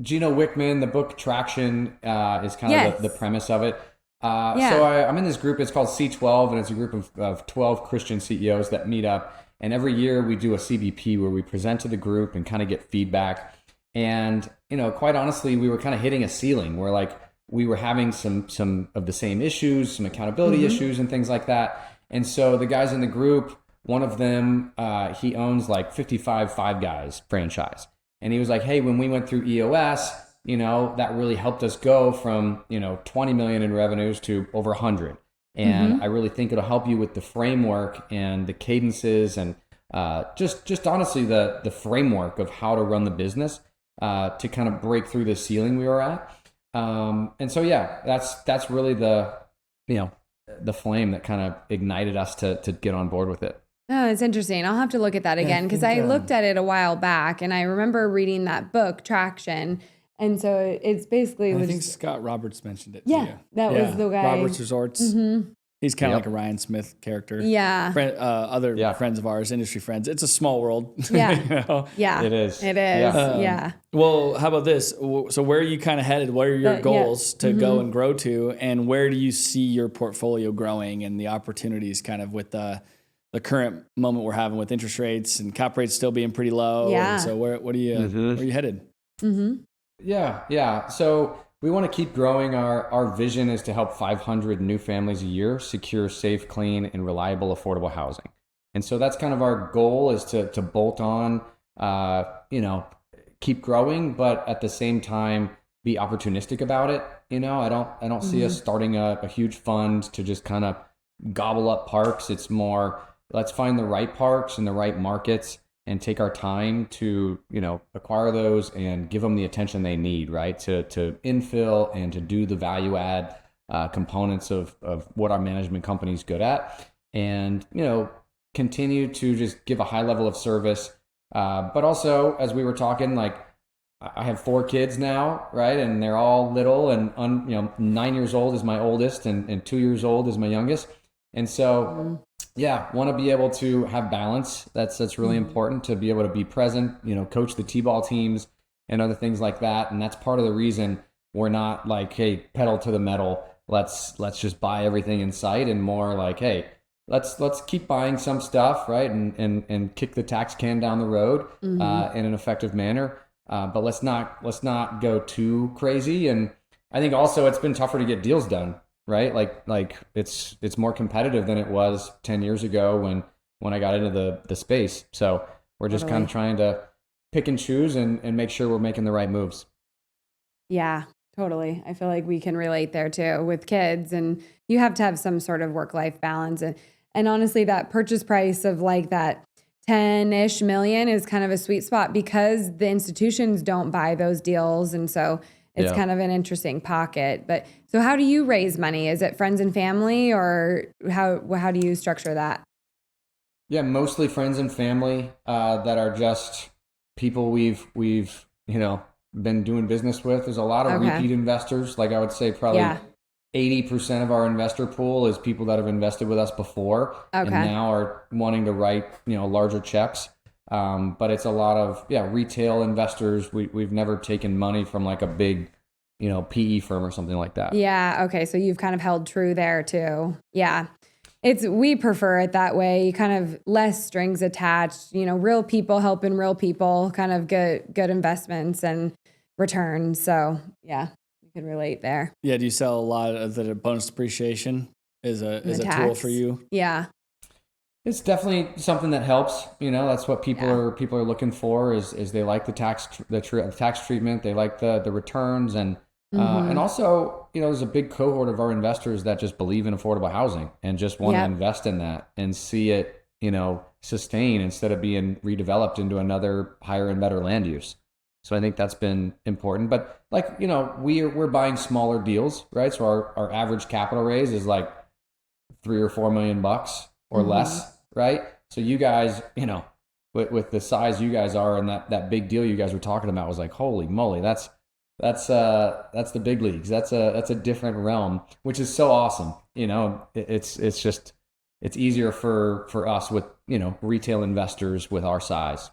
[SPEAKER 1] Gino Wickman, the book Traction is kind of the premise of it. So I'm in this group. It's called C12, and it's a group of 12 Christian CEOs that meet up. And every year we do a CBP where we present to the group and kind of get feedback. And, quite honestly, we were kind of hitting a ceiling where like we were having some of the same issues, some accountability issues and things like that. And so the guys in the group, one of them, he owns like 55 Five Guys franchise. And he was like, hey, when we went through EOS, that really helped us go from, 20 million in revenues to over 100. And I really think it'll help you with the framework and the cadences and just honestly the framework of how to run the business to kind of break through the ceiling we were at. And so, that's really the flame that kind of ignited us to get on board with it.
[SPEAKER 2] Oh, it's interesting. I'll have to look at that again, because I looked at it a while back and I remember reading that book, Traction. And so it's basically...
[SPEAKER 3] I think Scott Roberts mentioned it.
[SPEAKER 2] Yeah, that was the guy.
[SPEAKER 3] Roberts Resorts. He's kind of like a Ryan Smith character.
[SPEAKER 2] Yeah.
[SPEAKER 3] Other friends of ours, industry friends. It's a small world.
[SPEAKER 2] Yeah. Yeah.
[SPEAKER 1] It is.
[SPEAKER 2] It is. Yeah.
[SPEAKER 3] Well, how about this? So where are you kind of headed? What are your goals to go and grow to? And where do you see your portfolio growing and the opportunities kind of with the current moment we're having with interest rates and cap rates still being pretty low?
[SPEAKER 2] Yeah.
[SPEAKER 3] And so where are you headed?
[SPEAKER 1] Yeah. So we want to keep growing. Our vision is to help 500 new families a year secure safe, clean, and reliable, affordable housing. And so that's kind of our goal, is to bolt on, keep growing, but at the same time, be opportunistic about it. I don't see us starting a huge fund to just kind of gobble up parks. It's more, let's find the right parks in the right markets and take our time to, acquire those and give them the attention they need, right? To infill and to do the value add components of what our management company is good at, and, continue to just give a high level of service. But also, as we were talking, like, I have 4 kids now, right? And they're all little, and 9 years old is my oldest, and 2 years old is my youngest. And so, want to be able to have balance. That's really important, to be able to be present, coach the T-ball teams and other things like that. And that's part of the reason we're not like, hey, pedal to the metal, let's just buy everything in sight, and more like, hey, let's keep buying some stuff, right? And kick the tax can down the road in an effective manner. But let's not go too crazy. And I think also it's been tougher to get deals done, right? Like it's more competitive than it was 10 years ago when I got into the space. So we're just kind of trying to pick and choose and make sure we're making the right moves.
[SPEAKER 2] Yeah, totally. I feel like we can relate there too with kids, and you have to have some sort of work-life balance. And honestly, that purchase price of like that 10-ish million is kind of a sweet spot, because the institutions don't buy those deals. And so it's kind of an interesting pocket. But so how do you raise money? Is it friends and family, or how do you structure that?
[SPEAKER 1] Yeah, mostly friends and family that are just people we've been doing business with. There's a lot of repeat investors. Like, I would say probably 80% of our investor pool is people that have invested with us before and now are wanting to write, larger checks. But it's a lot of, retail investors. We've never taken money from like a big, PE firm or something like that.
[SPEAKER 2] Yeah. Okay. So you've kind of held true there too. Yeah. We prefer it that way. You kind of less strings attached, real people helping real people, kind of good investments and returns. So yeah. Can relate there.
[SPEAKER 3] Yeah. Do you sell a lot of the bonus depreciation is a tool for you?
[SPEAKER 2] Yeah.
[SPEAKER 1] It's definitely something that helps. That's what people are looking for is they like the tax treatment. They like the returns, and also, there's a big cohort of our investors that just believe in affordable housing and just want to invest in that and see it, sustain instead of being redeveloped into another higher and better land use. So I think that's been important. But like, we're buying smaller deals, right? So our average capital raise is like $3 or $4 million or less, right? So you guys, with the size you guys are, and that big deal you guys were talking about was like, holy moly, that's the big leagues. That's a different realm, which is so awesome. It's easier for us with, retail investors with our size.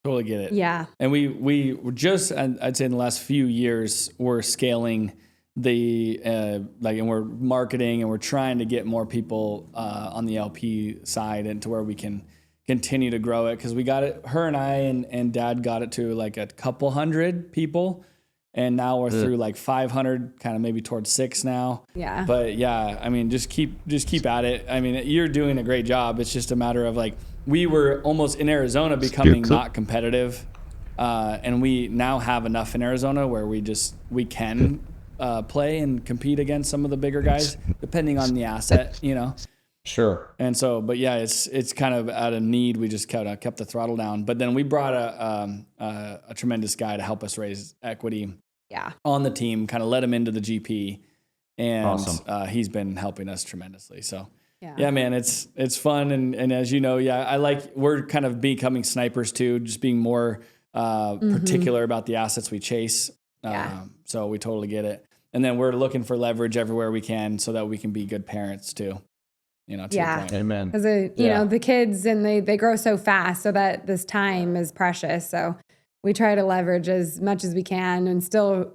[SPEAKER 3] Totally get it.
[SPEAKER 2] Yeah.
[SPEAKER 3] And we were just, I'd say in the last few years, we're scaling and we're marketing, and we're trying to get more people on the LP side, and to where we can continue to grow it. Cause we got it, her and I and Dad got it to like a couple hundred people. And now we're through like 500, kind of maybe towards 6 now. Yeah. But yeah, I mean, just keep at it. I mean, you're doing a great job. It's just a matter of like, we were almost in Arizona becoming not competitive. And we now have enough in Arizona where we can play and compete against some of the bigger guys, depending on the asset,
[SPEAKER 1] Sure.
[SPEAKER 3] And so, but yeah, it's kind of out of need. We just kept the throttle down. But then we brought a tremendous guy to help us raise equity on the team, kind of let him into the GP. And awesome. He's been helping us tremendously. So yeah, man, it's fun. And as you know, we're kind of becoming snipers too, just being more particular about the assets we chase. So we totally get it. And then we're looking for leverage everywhere we can so that we can be good parents too. To your point.
[SPEAKER 1] Amen.
[SPEAKER 2] Because the kids, and they grow so fast, so that this time is precious. So we try to leverage as much as we can, and still,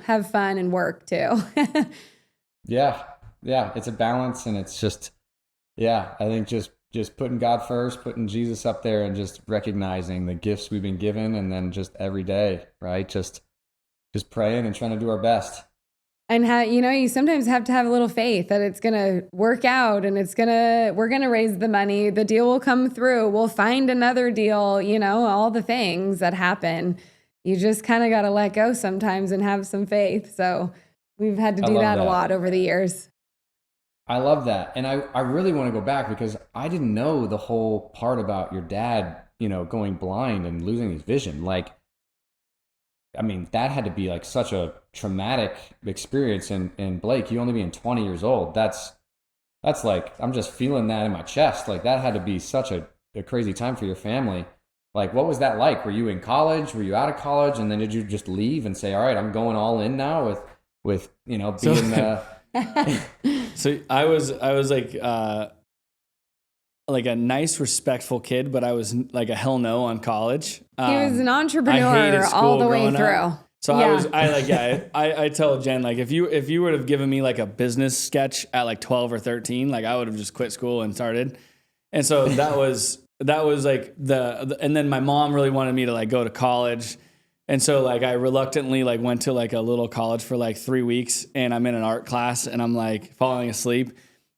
[SPEAKER 2] have fun and work too.
[SPEAKER 1] Yeah. It's a balance, and it's just, I think just putting God first, putting Jesus up there, and just recognizing the gifts we've been given, and then just every day, right? Just praying and trying to do our best.
[SPEAKER 2] And how, you sometimes have to have a little faith that it's going to work out, and we're going to raise the money. The deal will come through. We'll find another deal, all the things that happen. you just kind of got to let go sometimes and have some faith. So we've had to do that a lot over the years.
[SPEAKER 1] I love that. And I really want to go back because I didn't know the whole part about your dad, going blind and losing his vision. Like, I mean, that had to be like such a traumatic experience. And Blake, you only being 20 years old, that's like, I'm just feeling that in my chest. Like that had to be such a crazy time for your family. Like, what was that like? Were you in college? Were you out of college? And then did you just leave and say, all right, I'm going all in now with being
[SPEAKER 3] So I was like a nice, respectful kid, but I was like a hell no on college.
[SPEAKER 2] He was an entrepreneur all the way through.
[SPEAKER 3] So I tell Jen, like, if you would have given me like a business sketch at like 12 or 13, like I would have just quit school and started. And so that was like and then my mom really wanted me to like go to college. And so like I reluctantly like went to like a little college for like 3 weeks, and I'm in an art class and I'm like falling asleep.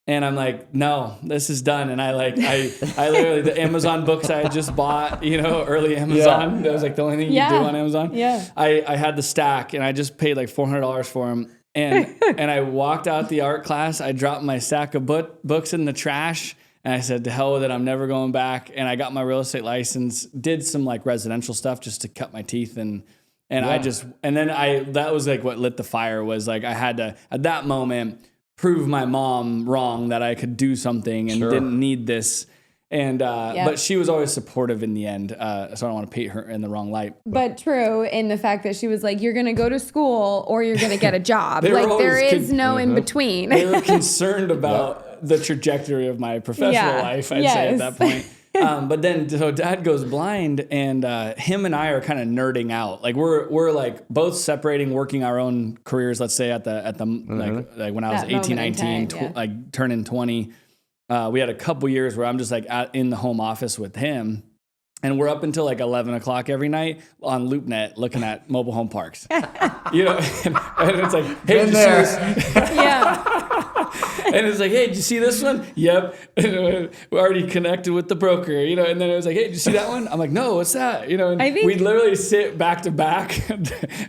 [SPEAKER 3] And I'm like, no, this is done. And I literally, the Amazon books I had just bought, early Amazon. That was like the only thing you do on Amazon.
[SPEAKER 2] Yeah.
[SPEAKER 3] I had the stack and I just paid like $400 for them. And I walked out the art class. I dropped my stack of books in the trash. And I said, to hell with it, I'm never going back. And I got my real estate license, did some like residential stuff just to cut my teeth. And that was like what lit the fire, was like I had to, at that moment, prove my mom wrong that I could do something and didn't need this. And, but she was always supportive in the end. So I don't want to paint her in the wrong light.
[SPEAKER 2] But true in the fact that she was like, you're going to go to school or you're going to get a job. Like there is no in between.
[SPEAKER 3] They were concerned about the trajectory of my professional life, I'd say at that point. But then, so Dad goes blind, and him and I are kind of nerding out. Like we're like both separating, working our own careers. Let's say at the like when I was 18, 19, like turning 20. We had a couple years where I'm just like in the home office with him, and we're up until like 11 o'clock every night on LoopNet looking at mobile home parks. And it's like, hey, did you see this?
[SPEAKER 2] Yeah.
[SPEAKER 3] And it's like, hey, did you see this one? Yep. And we already connected with the broker, and then it was like, hey, did you see that one? I'm like, no, what's that? And we'd literally sit back to back,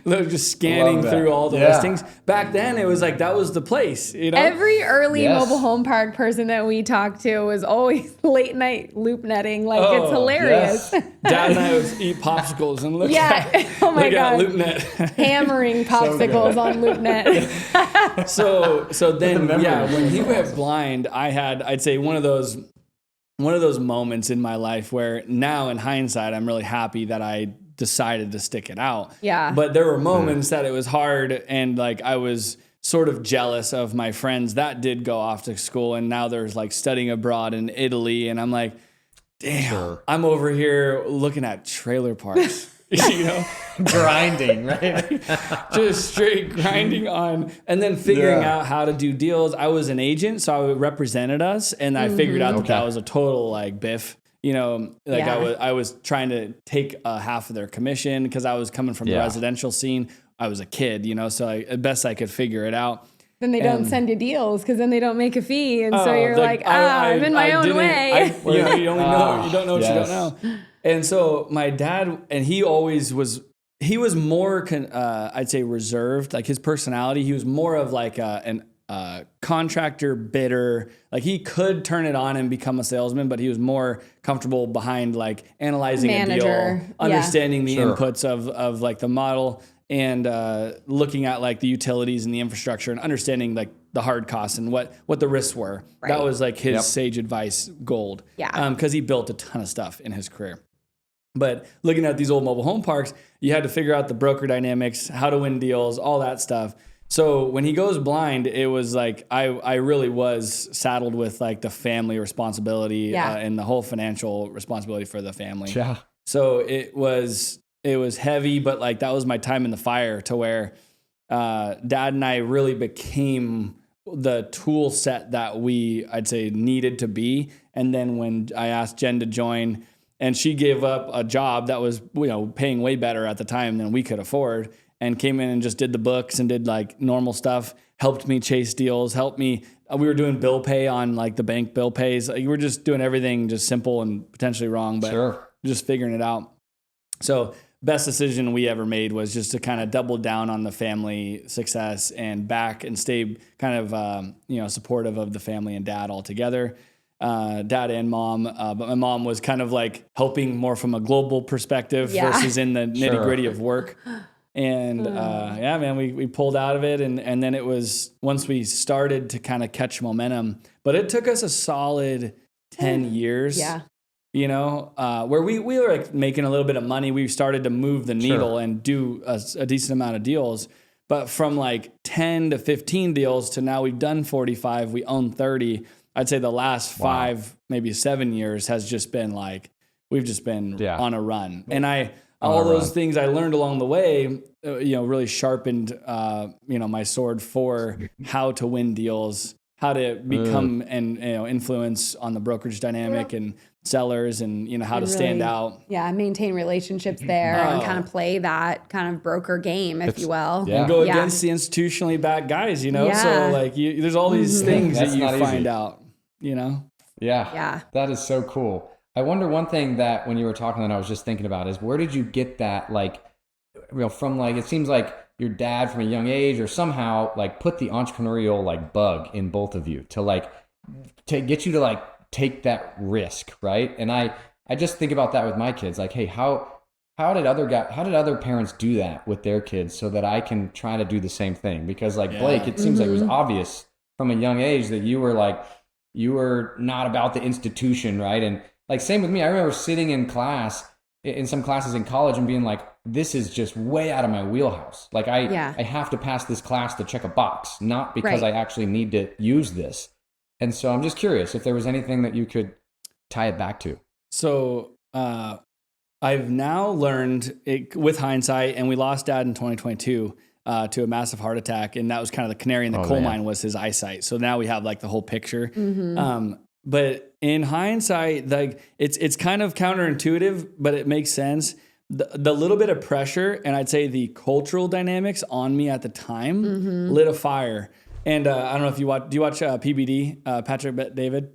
[SPEAKER 3] just scanning through all the listings. Back then, it was like, that was the place,
[SPEAKER 2] Every early mobile home park person that we talked to was always late night loop netting. Like, it's hilarious.
[SPEAKER 3] Yes. Dad and I would eat popsicles and look at LoopNet.
[SPEAKER 2] Hammering popsicles on LoopNet.
[SPEAKER 3] So then, when he went blind, I'd say one of those moments in my life where now in hindsight, I'm really happy that I decided to stick it out.
[SPEAKER 2] Yeah.
[SPEAKER 3] But there were moments that it was hard, and like I was sort of jealous of my friends that did go off to school, and now there's like studying abroad in Italy, and I'm like, damn, I'm over here looking at trailer parks.
[SPEAKER 1] Grinding, right?
[SPEAKER 3] Just straight grinding on, and then figuring out how to do deals. I was an agent, so I represented us, and I figured out that was a total like biff. I was trying to take half of their commission because I was coming from the residential scene. I was a kid, so best I could figure it out.
[SPEAKER 2] Then they don't send you deals because then they don't make a fee, and so you're I'm in my own way.
[SPEAKER 3] You don't know what you don't know. And so my dad, and he always was. He was more, I'd say, reserved. Like his personality, he was more of like an contractor, bitter. Like he could turn it on and become a salesman, but he was more comfortable behind like analyzing a deal, understanding the inputs of like the model, and looking at like the utilities and the infrastructure, and understanding like the hard costs and what the risks were. Right. That was like his sage advice gold. Yeah. Because he built a ton of stuff in his career. But looking at these old mobile home parks, you had to figure out the broker dynamics, how to win deals, all that stuff. So when he goes blind, it was like I really was saddled with like the family responsibility and the whole financial responsibility for the family.
[SPEAKER 1] Yeah.
[SPEAKER 3] So it was heavy, but like that was my time in the fire to where Dad and I really became the tool set that I'd say needed to be. And then when I asked Jen to join, and she gave up a job that was, paying way better at the time than we could afford, and came in and just did the books and did like normal stuff, helped me chase deals, we were doing bill pay on like the bank bill pays. Like, we were just doing everything just simple and potentially wrong, but just figuring it out. So best decision we ever made was just to kind of double down on the family success and back and stay kind of, supportive of the family and dad all together. Dad and mom, but my mom was kind of like helping more from a global perspective versus in the nitty gritty of work. And man, we pulled out of it. And then it was once we started to kind of catch momentum, but it took us a solid 10 years.
[SPEAKER 2] Yeah.
[SPEAKER 3] Where we were like making a little bit of money. We started to move the needle and do a decent amount of deals. But from like 10 to 15 deals to now we've done 45, we own 30. I'd say the last 5, maybe 7 years has just been like, we've just been on a run. And all those things I learned along the way, really sharpened, my sword for how to win deals, how to become and influence on the brokerage dynamic and sellers and, how to stand out. Yeah.
[SPEAKER 2] Maintain relationships there and kind of play that kind of broker game, if you will.
[SPEAKER 3] And go against the institutionally backed guys, so like there's all these things that you find out,
[SPEAKER 1] Yeah. That is so cool. I wonder one thing that when you were talking that I was just thinking about is where did you get that, like, from like, it seems like your dad from a young age or somehow like put the entrepreneurial like bug in both of you to get you to like take that risk, right? And I just think about that with my kids, like, hey, how did other parents do that with their kids so that I can try to do the same thing? Because like Blake, it seems like it was obvious from a young age that you were not about the institution, right? And like same with me. I remember sitting in some classes in college and being like, this is just way out of my wheelhouse. Like I have to pass this class to check a box, not because I actually need to use this. And so I'm just curious if there was anything that you could tie it back to.
[SPEAKER 3] So I've now learned it, with hindsight, and we lost Dad in 2022 to a massive heart attack. And that was kind of the canary in the coal mine was his eyesight. So now we have like the whole picture. But in hindsight, like it's kind of counterintuitive, but it makes sense. The little bit of pressure and I'd say the cultural dynamics on me at the time lit a fire. And I don't know if do you watch PBD, Patrick Bet-David?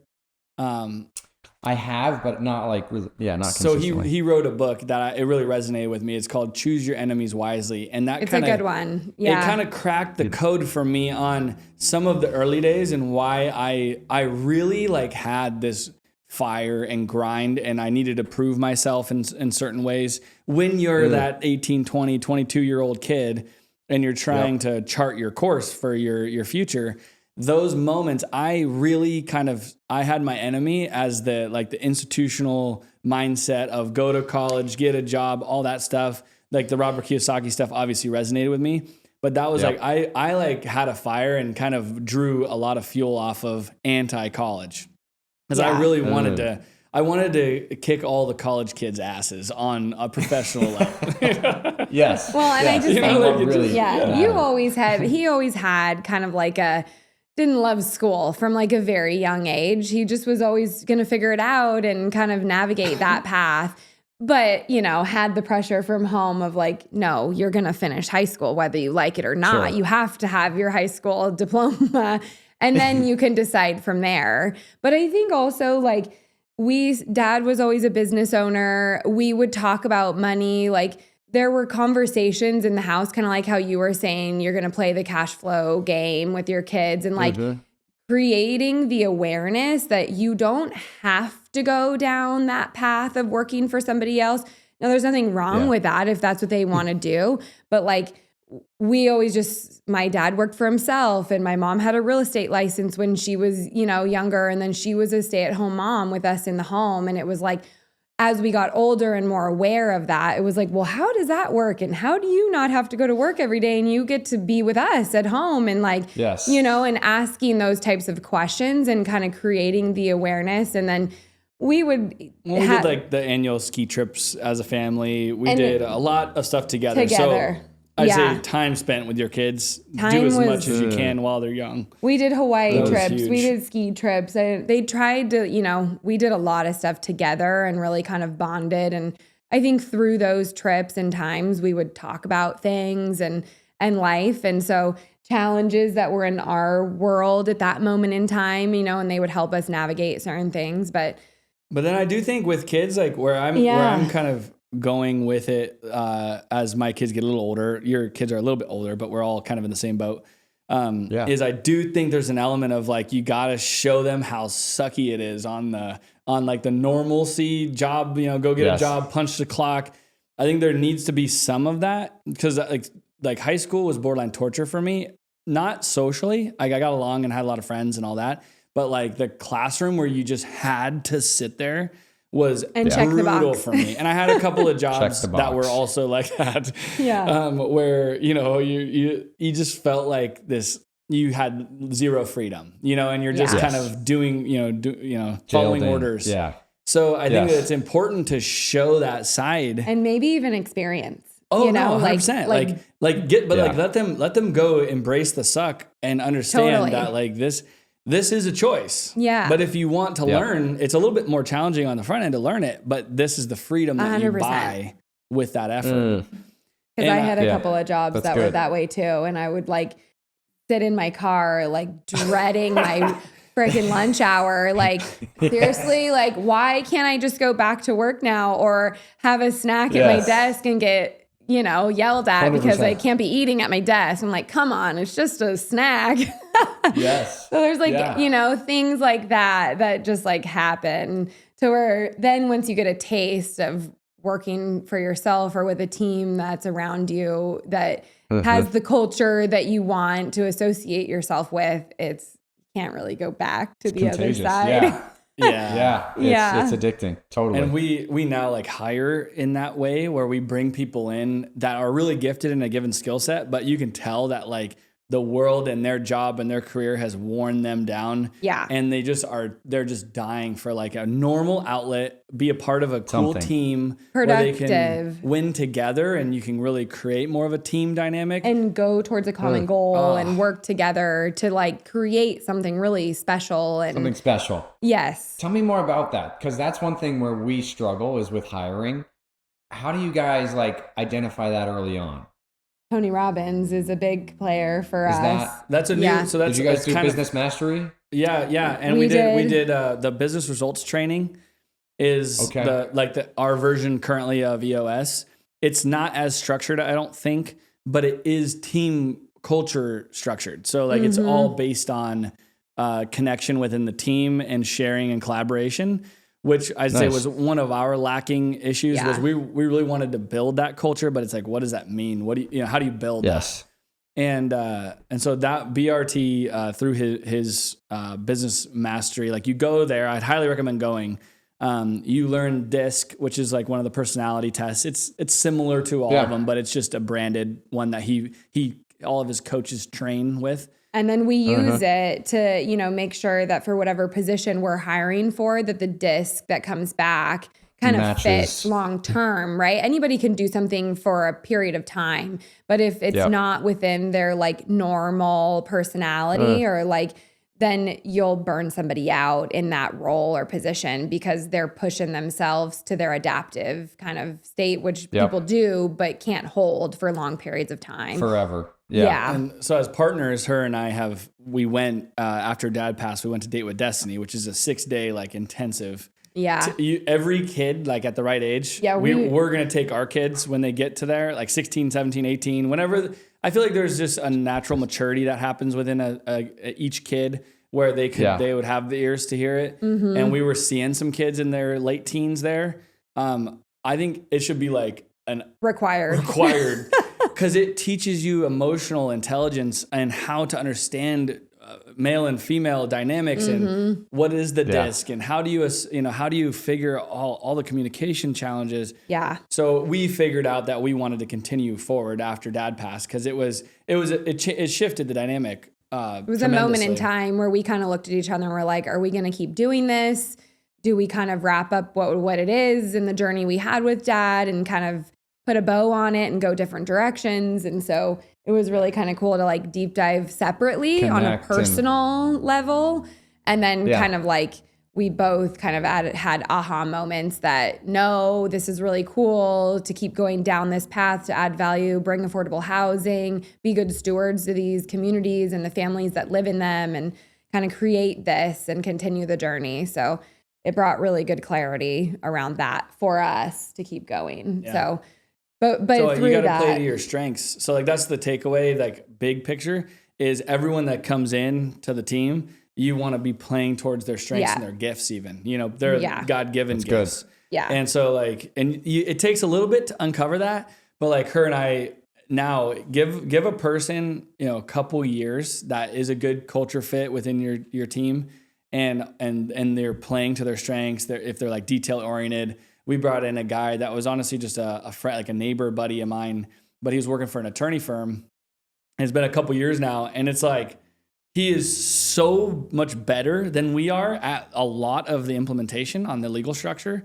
[SPEAKER 1] I have, but not like, not consistently.
[SPEAKER 3] So he wrote a book that it really resonated with me. It's called Choose Your Enemies Wisely. And that
[SPEAKER 2] it's a good one. Yeah.
[SPEAKER 3] It kind of cracked the code for me on some of the early days and why I really like had this fire and grind and I needed to prove myself in certain ways. When you're that 18, 20, 22-year-old kid and you're trying to chart your course for your future, those moments, I had my enemy as the institutional mindset of go to college, get a job, all that stuff. Like the Robert Kiyosaki stuff obviously resonated with me, but that was like, I like had a fire and kind of drew a lot of fuel off of anti-college because I really wanted to kick all the college kids' asses on a professional level.
[SPEAKER 1] Yes.
[SPEAKER 2] Well, and I just think, he always had kind of like didn't love school from like a very young age. He just was always going to figure it out and kind of navigate that path. But, had the pressure from home of like, no, you're going to finish high school, whether you like it or not. Sure. You have to have your high school diploma and then you can decide from there. But I think also like Dad was always a business owner. We would talk about money. Like there were conversations in the house, kind of like how you were saying, you're going to play the cash flow game with your kids and like creating the awareness that you don't have to go down that path of working for somebody else. Now, there's nothing wrong with that if that's what they want to do. But like we always my dad worked for himself and my mom had a real estate license when she was, younger. And then she was a stay-at-home mom with us in the home. And it was like, as we got older and more aware of that, it was like, well, how does that work? And how do you not have to go to work every day and you get to be with us at home? And like, and asking those types of questions and kind of creating the awareness. And then we did like the annual ski trips as a family. We did a lot of stuff together. So I'd say time spent with your kids. Do as much as you can while they're young. We did Hawaii trips. We did ski trips. They tried to, we did a lot of stuff together and really kind of bonded. And I think through those trips and times, we would talk about things and life. And so challenges that were in our world at that moment in time, and they would help us navigate certain things. But then I do think with kids, like where I'm kind of
[SPEAKER 3] going with it as my kids get a little older. Your kids are a little bit older, but we're all kind of in the same boat. Is I do think there's an element of like, you got to show them how sucky it is on like the normalcy job, go get a job, punch the clock. I think there needs to be some of that, because like high school was borderline torture for me, not socially. Like I got along and had a lot of friends and all that, but like the classroom where you just had to sit there was brutal for me. And I had a couple of jobs that were also like that. Where, you just felt like this, you had zero freedom, and you're just kind of doing, following orders. Yeah. So I think that it's important to show that side.
[SPEAKER 2] And maybe even experience.
[SPEAKER 3] Oh, no, 100%. Let them go embrace the suck and understand that like this is a choice. Yeah. But if you want to learn, it's a little bit more challenging on the front end to learn it, but this is the freedom that 100%. You buy with that effort.
[SPEAKER 2] Because I had a couple of jobs that were that way too. And I would like sit in my car, like dreading my freaking lunch hour. Like seriously, like why can't I just go back to work now or have a snack at my desk and get, yelled at 100%. Because I can't be eating at my desk. I'm like, come on, it's just a snack.
[SPEAKER 1] Yes.
[SPEAKER 2] So there's like, things like that just like happen to where then once you get a taste of working for yourself or with a team that's around you that has the culture that you want to associate yourself with, you can't really go back to the other side.
[SPEAKER 1] It's addicting. Totally.
[SPEAKER 3] And we now like hire in that way where we bring people in that are really gifted in a given skill set, but you can tell that like the world and their job and their career has worn them down. Yeah. And they're just dying for like a normal outlet, be a part of a cool team where they can win together and you can really create more of a team dynamic.
[SPEAKER 2] And go towards a common goal and work together to like create something really special.
[SPEAKER 1] Something special.
[SPEAKER 2] Yes.
[SPEAKER 1] Tell me more about that, because that's one thing where we struggle is with hiring. How do you guys like identify that early on?
[SPEAKER 2] Tony Robbins is a big player for us.
[SPEAKER 3] That's a new. So that's
[SPEAKER 1] did you guys do business mastery?
[SPEAKER 3] Yeah, and we did the business results training is our version currently of EOS. It's not as structured, I don't think, but it is team culture structured. So like it's all based on connection within the team and sharing and collaboration, which I'd say was one of our lacking issues. Was we really wanted to build that culture, but it's like, what does that mean? What do you how do you build that? And so that BRT through his business mastery, like you go there, I'd highly recommend going. You learn DISC, which is like one of the personality tests. It's similar to all of them, but it's just a branded one that he all of his coaches train with.
[SPEAKER 2] And then we use it to, make sure that for whatever position we're hiring for, that the DISC that comes back kind of fits long term, right? Anybody can do something for a period of time, but if it's not within their like normal personality or like, then you'll burn somebody out in that role or position because they're pushing themselves to their adaptive kind of state, which people do, but can't hold for long periods of time.
[SPEAKER 1] Forever. Yeah.
[SPEAKER 3] And so as partners, her and I we went, after Dad passed, we went to Date with Destiny, which is a 6-day like intensive. Yeah. Every kid, like at the right age, we're going to take our kids when they get to there, like 16, 17, 18, whenever. I feel like there's just a natural maturity that happens within each kid where they would have the ears to hear it. Mm-hmm. And we were seeing some kids in their late teens there. I think it should be like
[SPEAKER 2] required.
[SPEAKER 3] Because it teaches you emotional intelligence and how to understand male and female dynamics and what is the DISC and how do you figure all the communication challenges. Yeah. So we figured out that we wanted to continue forward after Dad passed because it shifted the dynamic.
[SPEAKER 2] It was a moment in time where we kind of looked at each other and we're like, are we going to keep doing this? Do we kind of wrap up what it is and the journey we had with Dad and kind of put a bow on it and go different directions? And so it was really kind of cool to like deep dive separately on a personal level. And then kind of like we both kind of had aha moments that, no, this is really cool to keep going down this path to add value, bring affordable housing, be good stewards to these communities and the families that live in them and kind of create this and continue the journey. So it brought really good clarity around that for us to keep going.
[SPEAKER 3] Yeah.
[SPEAKER 2] So, but
[SPEAKER 3] so
[SPEAKER 2] through
[SPEAKER 3] you got to
[SPEAKER 2] that,
[SPEAKER 3] play to your strengths. So like that's the takeaway, like big picture is everyone that comes in to the team, you want to be playing towards their strengths and their gifts even, you know, they're God-given gifts.
[SPEAKER 1] Good.
[SPEAKER 2] Yeah.
[SPEAKER 3] And so like, it takes a little bit to uncover that, but like her and I now give a person, you know, a couple years that is a good culture fit within your team and they're playing to their strengths. If they're like detail oriented. We brought in a guy that was honestly just a friend, like a neighbor buddy of mine, but he was working for an attorney firm. It's been a couple years now. And it's like, he is so much better than we are at a lot of the implementation on the legal structure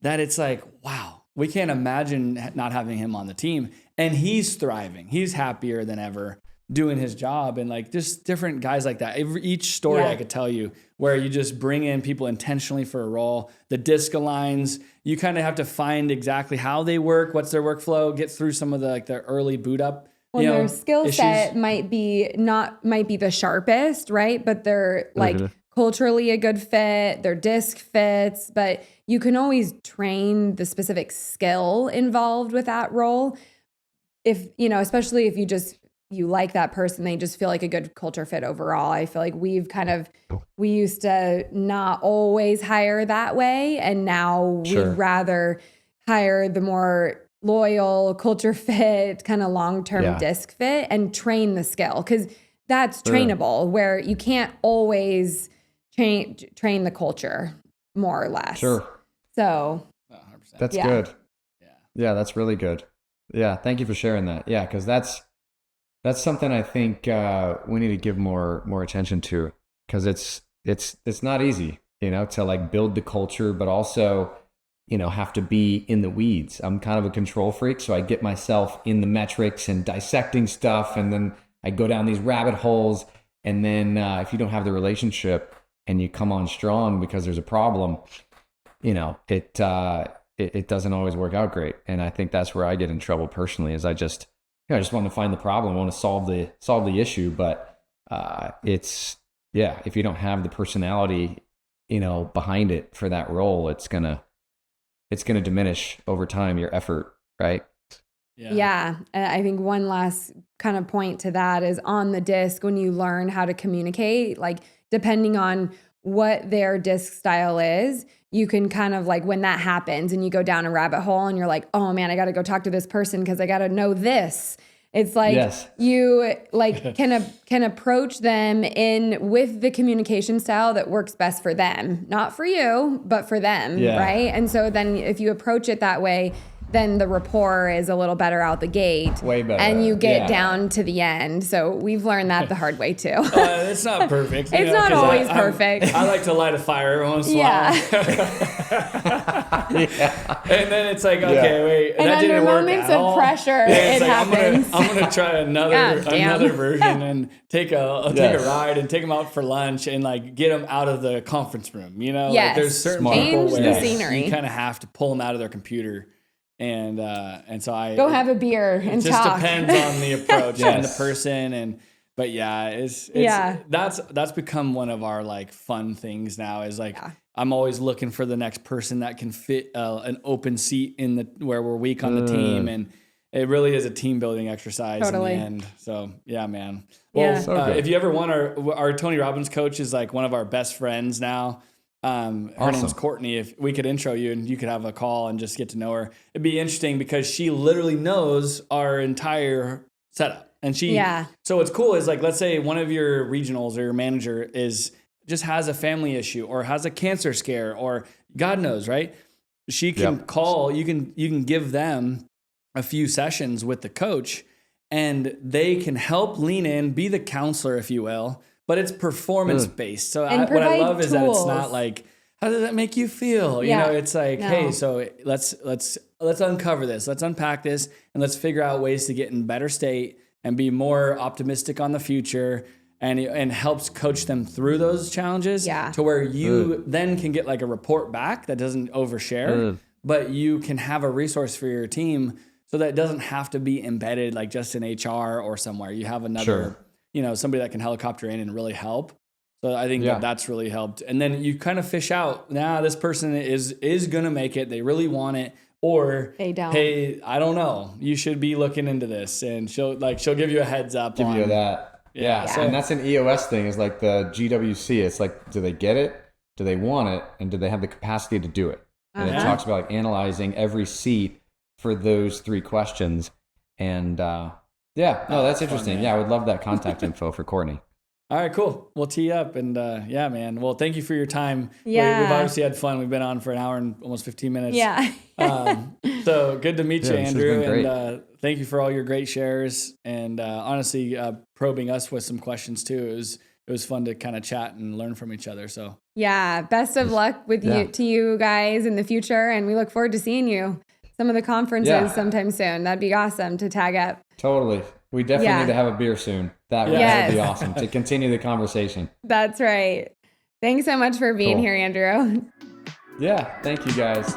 [SPEAKER 3] that it's like, wow, we can't imagine not having him on the team. And he's thriving. He's happier than ever doing his job. And like just different guys like that. Each story I could tell you where you just bring in people intentionally for a role. The DISC aligns. You kind of have to find exactly how they work, what's their workflow, get through some of the early boot up.
[SPEAKER 2] Well, their skill set might be the sharpest, right? But they're like culturally a good fit, their DISC fits, but you can always train the specific skill involved with that role. If, you know, especially if you like that person, they just feel like a good culture fit overall. I feel like we used to not always hire that way. And now we'd rather hire the more loyal culture fit, kind of long-term DISC fit and train the skill. Cause that's trainable where you can't always train the culture more or less.
[SPEAKER 1] Sure.
[SPEAKER 2] So
[SPEAKER 3] 100%.
[SPEAKER 1] That's good. Yeah. That's really good. Yeah. Thank you for sharing that. Yeah. Cause that's something I think we need to give more attention to because it's not easy, you know, to like build the culture, but also, you know, have to be in the weeds. I'm kind of a control freak, so I get myself in the metrics and dissecting stuff, and then I go down these rabbit holes. And then if you don't have the relationship and you come on strong because there's a problem, you know, it doesn't always work out great. And I think that's where I get in trouble personally, is I just want to find the problem, I want to solve the issue, but if you don't have the personality, you know, behind it for that role, it's gonna diminish over time your effort, right?
[SPEAKER 2] Yeah. I think one last kind of point to that is on the DISC, when you learn how to communicate, like depending on what their DISC style is, you can kind of like when that happens and you go down a rabbit hole and you're like, oh man, I got to go talk to this person because I got to know this. It's like you like can approach them in with the communication style that works best for them, not for you, but for them, right? And so then if you approach it that way, then the rapport is a little better out the gate.
[SPEAKER 1] Way better.
[SPEAKER 2] And you get down to the end. So we've learned that the hard way too.
[SPEAKER 3] It's not perfect.
[SPEAKER 2] It's not always perfect.
[SPEAKER 3] I like to light a fire every once in a while. And then it's like, okay, wait,
[SPEAKER 2] and
[SPEAKER 3] that didn't work
[SPEAKER 2] moments of pressure, it happens.
[SPEAKER 3] I'm gonna try another version and take a ride and take them out for lunch and like get them out of the conference room. You know, like there's certain people where you kind of have to pull them out of their computer. And so I
[SPEAKER 2] go have a beer and
[SPEAKER 3] just
[SPEAKER 2] talk.
[SPEAKER 3] Depends on the approach and the person but that's become one of our like fun things now is like I'm always looking for the next person that can fit an open seat in where we're weak on the team, and it really is a team building exercise in the end. So yeah, man. Well, if you ever want our Tony Robbins coach is like one of our best friends now. Her name's Courtney. If we could intro you and you could have a call and just get to know her, it'd be interesting because she literally knows our entire setup. And so what's cool is like, let's say one of your regionals or your manager just has a family issue or has a cancer scare or God knows, right? She can call, you can give them a few sessions with the coach and they can help lean in, be the counselor, if you will. But it's performance based. So what I love is that it's not like, how does that make you feel? You know, it's like, hey, so let's uncover this, let's unpack this, and let's figure out ways to get in better state and be more optimistic on the future, and helps coach them through those challenges to where you then can get like a report back that doesn't overshare, but you can have a resource for your team so that it doesn't have to be embedded like just in HR or somewhere. You have another. You know, somebody that can helicopter in and really help. So I think that's really helped. And then you kind of fish out, this person is going to make it. They really want it. Or
[SPEAKER 2] they don't.
[SPEAKER 3] Hey, I don't know. You should be looking into this. And she'll give you a heads up.
[SPEAKER 1] Give you that. Yeah. So, and that's an EOS thing, is like the GWC. It's like, do they get it? Do they want it? And do they have the capacity to do it? And it talks about like analyzing every seat for those 3 questions. And that's interesting. Fun, I would love that contact info for Courtney.
[SPEAKER 3] All right, cool. We'll tee up and man. Well, thank you for your time.
[SPEAKER 2] Yeah.
[SPEAKER 3] We've obviously had fun. We've been on for an hour and almost 15 minutes.
[SPEAKER 2] Yeah.
[SPEAKER 3] So good to meet you, Andrew. And thank you for all your great shares and honestly probing us with some questions too. It was fun to kind of chat and learn from each other. So
[SPEAKER 2] yeah, best of luck with you guys in the future, and we look forward to seeing you some of the conferences sometime soon. That'd be awesome to tag up.
[SPEAKER 1] Totally. We definitely need to have a beer soon. That would be awesome to continue the conversation.
[SPEAKER 2] That's right. Thanks so much for being here, Andrew.
[SPEAKER 1] Yeah. Thank you guys.